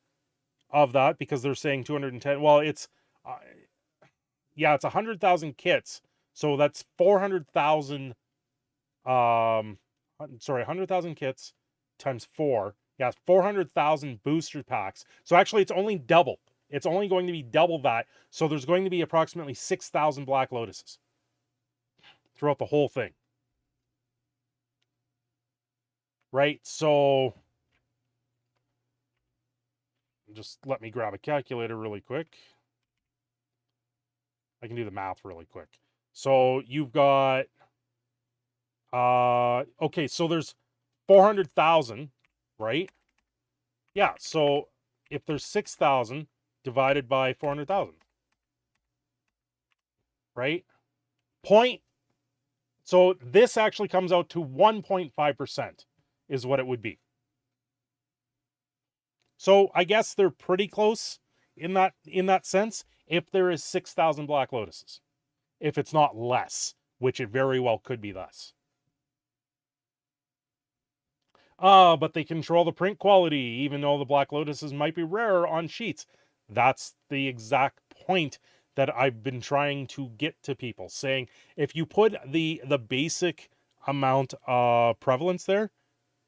of that because they're saying 210. Well, it's it's 100,000 kits. So that's 400,000 100,000 kits times 4. Yeah, 400,000 booster packs. So actually it's only double. It's only going to be double that. So there's going to be approximately 6,000 Black Lotuses throughout the whole thing. Right? So just let me grab a calculator really quick. I can do the math really quick. So you've got, okay, so there's 400,000, right? Yeah, so if there's 6,000 divided by 400,000, right? So this actually comes out to 1.5% is what it would be. So I guess they're pretty close in that sense if there is 6,000 Black Lotuses. If it's not less, which it very well could be less. But they control the print quality, even though the Black Lotuses might be rarer on sheets. That's the exact point that I've been trying to get to people, saying if you put the basic amount of prevalence there,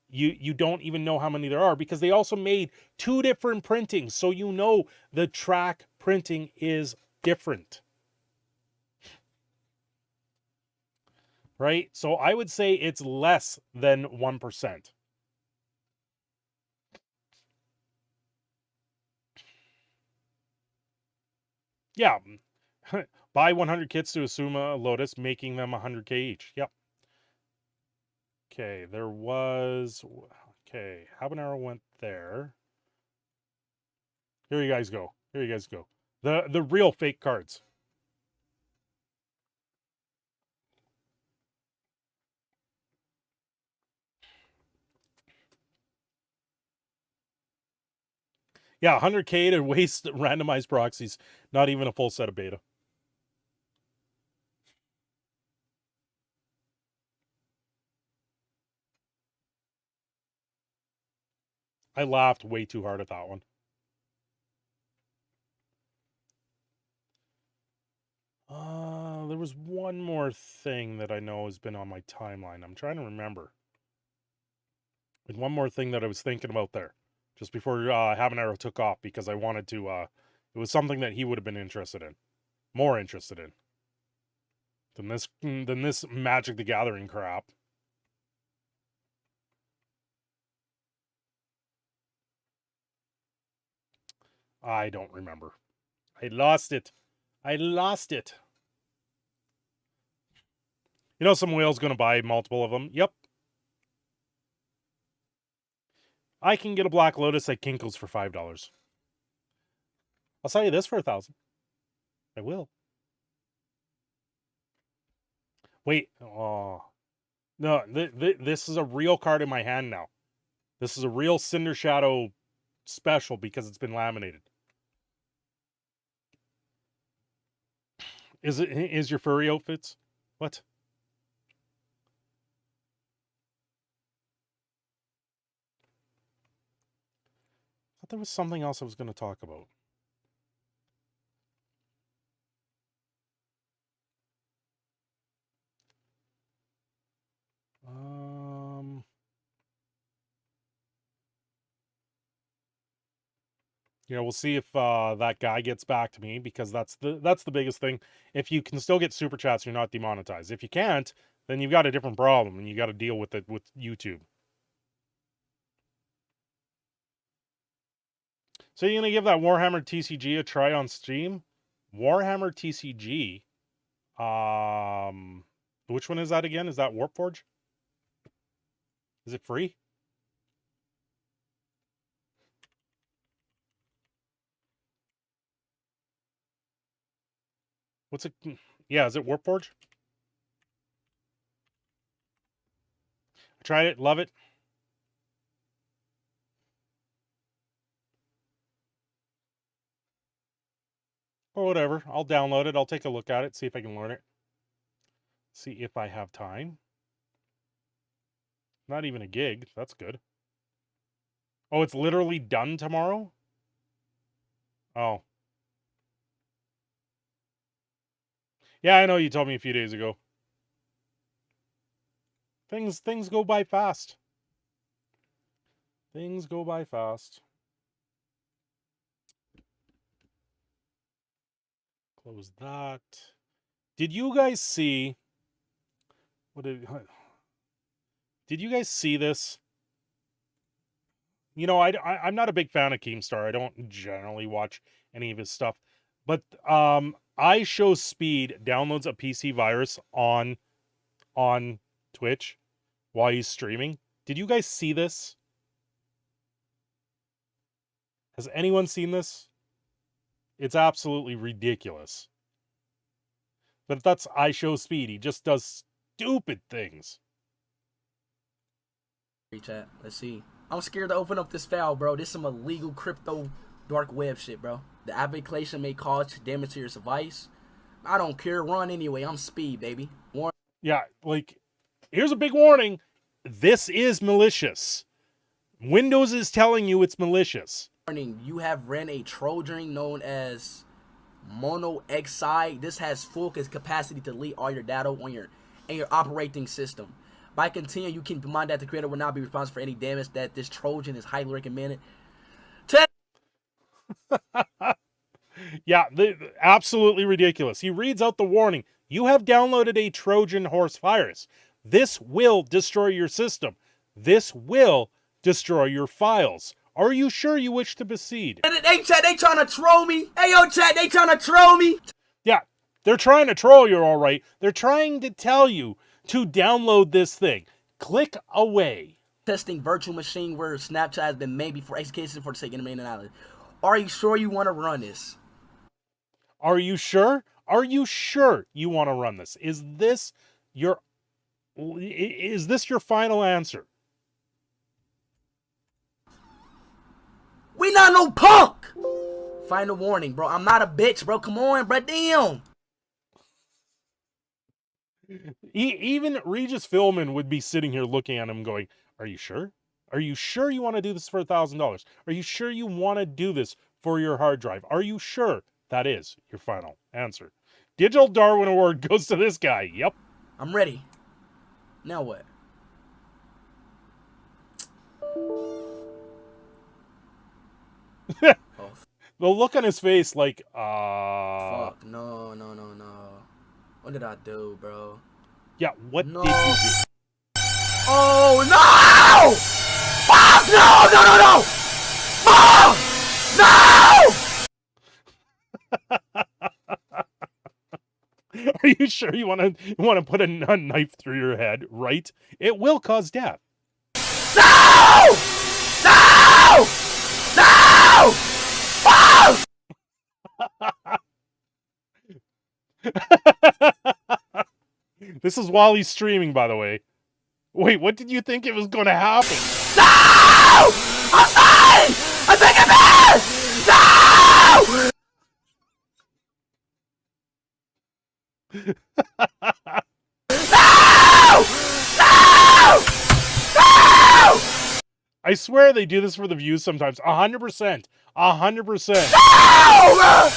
you don't even know how many there are, because they also made 2 different printings, so you know the track printing is different. Right? So I would say it's less than 1%. Yeah. Buy 100 kits to assume a Lotus, making them 100K each. Yep. Okay, there was... Okay, Habanero went there. Here you guys go. Here you guys go. The real fake cards. Yeah, 100K to waste randomized proxies. Not even a full set of beta. I laughed way too hard at that one. There was one more thing that I know has been on my timeline. I'm trying to remember. And one more thing that I was thinking about there, just before Habanero took off, because I wanted to, it was something that he would have been interested in. More interested in. Than this Magic the Gathering crap. I don't remember. I lost it. I lost it. You know some whale's going to buy multiple of them? Yep. I can get a Black Lotus at Kinko's for $5. I'll sell you this for 1,000. I will. Wait. Oh. No, this is a real card in my hand now. This is a real Cindershadow special because it's been laminated. Is your furry outfits? What? I thought there was something else I was going to talk about. You know, we'll see if that guy gets back to me, because that's the biggest thing. If you can still get super chats, you're not demonetized. If you can't, then you've got a different problem, and you got to deal with it with YouTube. So you're gonna give that Warhammer TCG a try on Steam? Warhammer TCG. Which one is that again? Is that Warpforge? Is it free? What's it? Yeah, is it Warpforge? I tried it, love it. Or whatever. I'll download it. I'll take a look at it, see if I can learn it. See if I have time. Not even a gig. That's good. Oh, it's literally done tomorrow? Oh. Yeah, I know you told me a few days ago. Things go by fast. Things go by fast. Close that. Did you guys see... Did you guys see this? You know, I'm not a big fan of Keemstar. I don't generally watch any of his stuff. But I Show Speed downloads a PC virus on Twitch while he's streaming. Did you guys see this? Has anyone seen this? It's absolutely ridiculous. But that's I Show Speed. He just does stupid things. Chat. Let's see. I'm scared to open up this file, bro. This is some illegal crypto dark web shit, bro. The application may cause damage to your device. I don't care. Run anyway. I'm Speed, baby. Yeah, like, here's a big warning. This is malicious. Windows is telling you it's malicious. Warning. You have ran a Trojan known as Mono XI. This has full capacity to delete all your data on your operating system. By continuing, you keep in mind that the creator will not be responsible for any damage. That this Trojan is highly recommended. Yeah, absolutely ridiculous. He reads out the warning. You have downloaded a Trojan horse virus. This will destroy your system. This will destroy your files. Are you sure you wish to proceed? Hey, chat, they trying to troll me. Hey, yo, chat, they trying to troll me. Yeah, they're trying to troll you, all right. They're trying to tell you to download this thing. Click away. Testing virtual machine where Snapchat has been made before execution for the sake of the main analysis. Are you sure you want to run this? Are you sure? Are you sure you want to run this? Is this your final answer? We not no punk! Final warning, bro. I'm not a bitch, bro. Come on, bro. Damn. Even Regis Philbin would be sitting here looking at him going, are you sure? Are you sure you want to do this for $1,000? Are you sure you want to do this for your hard drive? Are you sure? That is your final answer. Digital Darwin Award goes to this guy. Yep. I'm ready. Now what? The look on his face like, Fuck, no. What did I do, bro? Yeah, what did you do? Oh, no! Fuck, no! Fuck! No! Are you sure you want to put a knife through your head, right? It will cause death. No! No! No! Fuck! This is while he's streaming, by the way. Wait, what did you think it was going to happen? No! I'm fine! I'm taking this! No! No! No! No! I swear they do this for the views sometimes. 100%. 100%. No!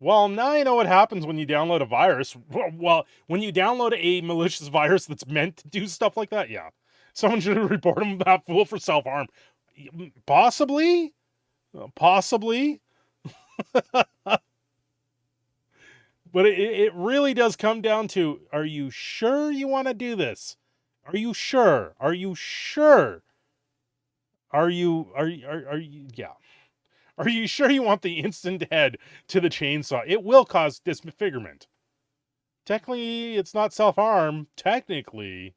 Well, now you know what happens when you download a virus. Well, when you download a malicious virus that's meant to do stuff like that, yeah. Someone should report him that fool for self-harm. Possibly? Possibly? But it really does come down to, are you sure you want to do this? Are you sure? Are you sure? Are you, yeah. Are you sure you want the instant head to the chainsaw? It will cause disfigurement. Technically, it's not self-harm. Technically.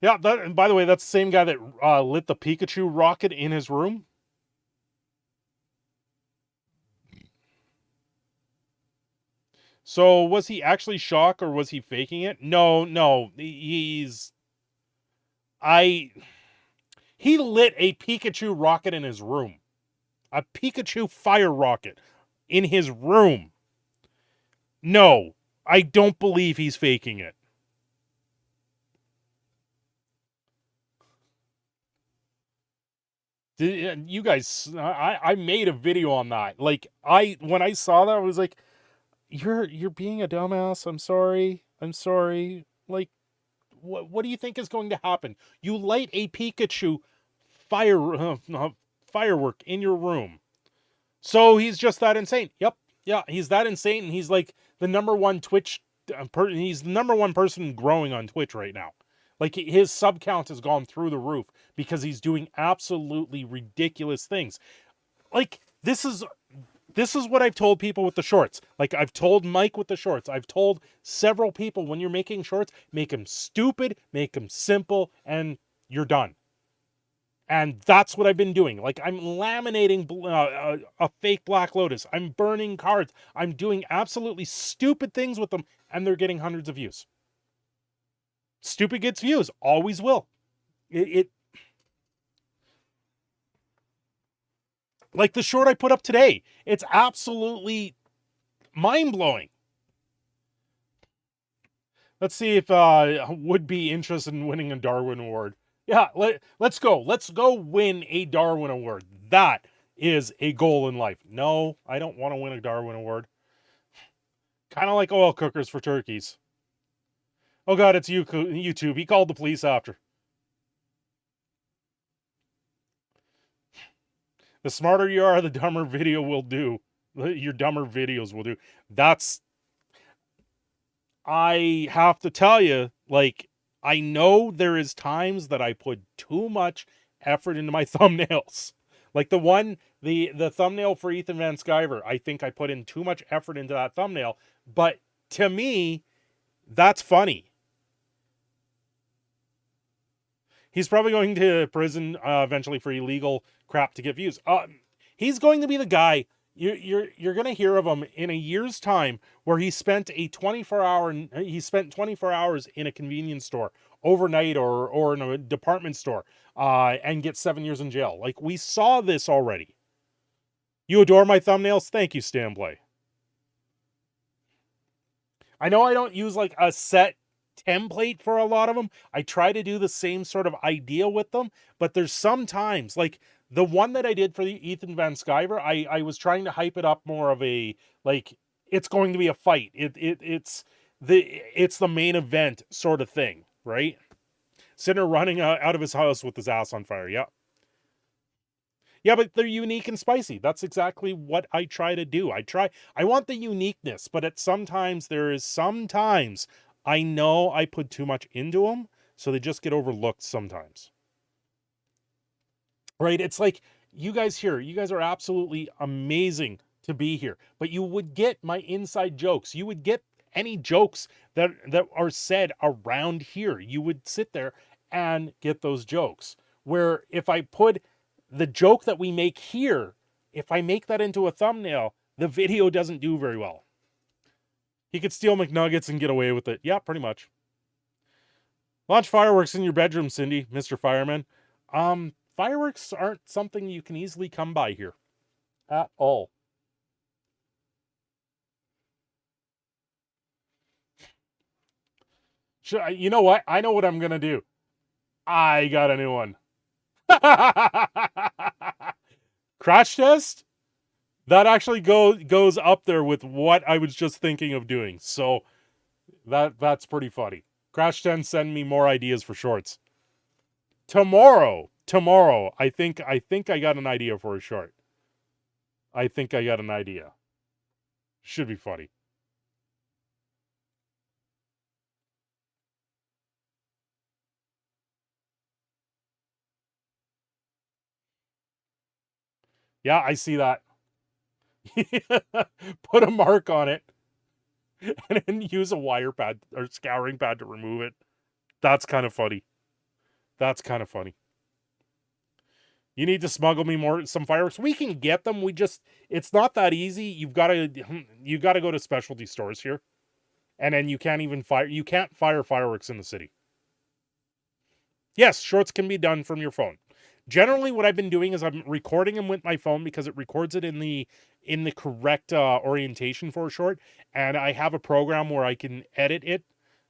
Yeah, and by the way, that's the same guy that lit the Pikachu rocket in his room. So, was he actually shocked or was he faking it? No. He lit a Pikachu rocket in his room. A Pikachu fire rocket in his room. No, I don't believe he's faking it. You guys, I made a video on that. Like, when I saw that, I was like, you're being a dumbass. I'm sorry. Like, what do you think is going to happen? You light a Pikachu firework in your room. So he's just that insane. Yep, Yeah, he's that insane, and he's like the number one Twitch. He's the number one person growing on Twitch right now. Like his sub count has gone through the roof because he's doing absolutely ridiculous things. Like this is what I've told people with the shorts. Like I've told Mike with the shorts. I've told several people, when you're making shorts, make them stupid, make them simple, and you're done. And that's what I've been doing. Like I'm laminating a fake Black Lotus. I'm burning cards. I'm doing absolutely stupid things with them, and they're getting hundreds of views. Stupid gets views. Always will. It like the short I put up today. It's absolutely mind-blowing. Let's see if would be interested in winning a Darwin Award. Yeah, let's go. Let's go win a Darwin Award. That is a goal in life. No, I don't want to win a Darwin Award. Kind of like oil cookers for turkeys. Oh God, it's YouTube. He called the police after. The smarter you are, the dumber video will do. Your dumber videos will do. I have to tell you, like, I know there is times that I put too much effort into my thumbnails. Like the thumbnail for Ethan Van Sciver, I think I put in too much effort into that thumbnail. But to me, that's funny. He's probably going to prison eventually for illegal crap to get views. He's going to be the guy. You're going to hear of him in a year's time where he spent 24 hours in a convenience store overnight or in a department store and get 7 years in jail. Like, we saw this already. You adore my thumbnails? Thank you, Stanplay. I know I don't use like a set template for a lot of them. I try to do the same sort of idea with them, but there's sometimes, like the one that I did for the Ethan Van Sciver, I was trying to hype it up more of a, like, it's going to be a fight. It's the main event sort of thing, right? Sinner running out of his house with his ass on fire. Yeah. Yeah, but they're unique and spicy. That's exactly what I try to do. I want the uniqueness, but sometimes I know I put too much into them, so they just get overlooked sometimes. Right? It's like, you guys are absolutely amazing to be here, but you would get my inside jokes. You would get any jokes that are said around here. You would sit there and get those jokes. Where if I put the joke that we make here, if I make that into a thumbnail, the video doesn't do very well. He could steal McNuggets and get away with it. Yeah, pretty much. Launch fireworks in your bedroom, Cindy, Mr. Fireman. Fireworks aren't something you can easily come by here. At all. You know what? I know what I'm going to do. I got a new one. Crash test? That actually goes up there with what I was just thinking of doing. So that's pretty funny. Crash 10 send me more ideas for shorts. Tomorrow, I think I got an idea for a short. I think I got an idea. Should be funny. Yeah, I see that. Put a mark on it and then use a wire pad or scouring pad to remove it. That's kind of funny. That's kind of funny. You need to smuggle me some fireworks. We can get them. It's not that easy. You got to go to specialty stores here. And then you can't fire fireworks in the city. Yes, shorts can be done from your phone. Generally, what I've been doing is I'm recording them with my phone because it records it in the correct orientation for a short, and I have a program where I can edit it.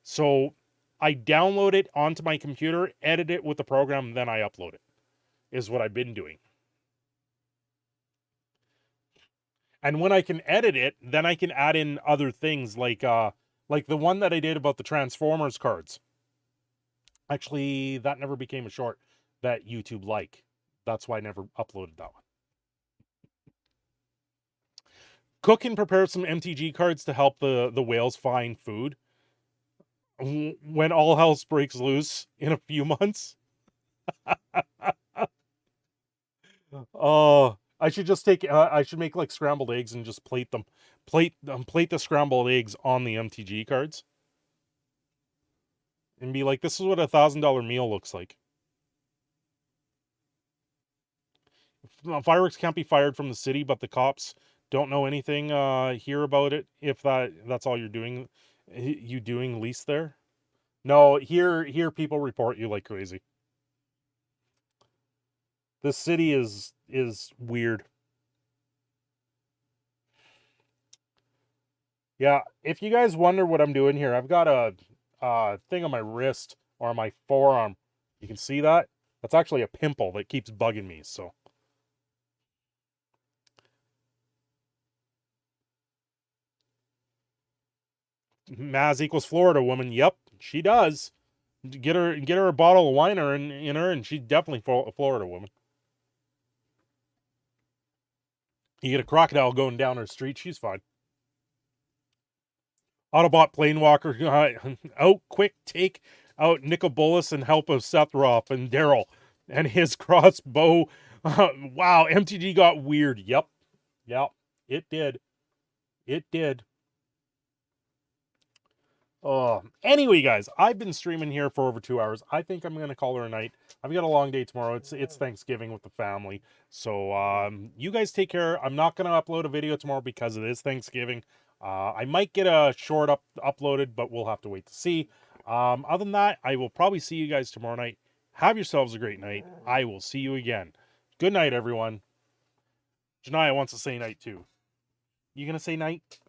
So I download it onto my computer, edit it with the program, and then I upload it. Is what I've been doing. And when I can edit it, then I can add in other things like the one that I did about the Transformers cards. Actually, that never became a short that YouTube liked. That's why I never uploaded that one. Cook and prepare some MTG cards to help the whales find food when all hell breaks loose in a few months. Oh, I should just take. I should make like scrambled eggs and just plate them. Plate the scrambled eggs on the MTG cards, and be like, "This is what a $1,000 meal looks like." Fireworks can't be fired from the city, but the cops don't know anything here about it. If that's all you're doing, lease there. No, here people report you like crazy. This city is weird. Yeah, if you guys wonder what I'm doing here, I've got a thing on my wrist or on my forearm. You can see that? That's actually a pimple that keeps bugging me, so. Maz equals Florida woman. Yep, she does. Get her a bottle of wine in her, and she's definitely a Florida woman. You get a crocodile going down her street, she's fine. Autobot Planewalker, out quick, take out Nicobolus and help of Sethroth and Daryl and his crossbow. Wow, MTG got weird. Yep, it did. It did. Anyway, guys, I've been streaming here for over 2 hours. I think I'm gonna call her a night. I've got a long day tomorrow. It's Thanksgiving with the family. So you guys take care. I'm not gonna upload a video tomorrow because it is Thanksgiving. I might get a short uploaded, but we'll have to wait to see. Other than that, I will probably see you guys tomorrow night. Have yourselves a great night. I will see you again. Good night, everyone. Janaya wants to say night too. You gonna say night?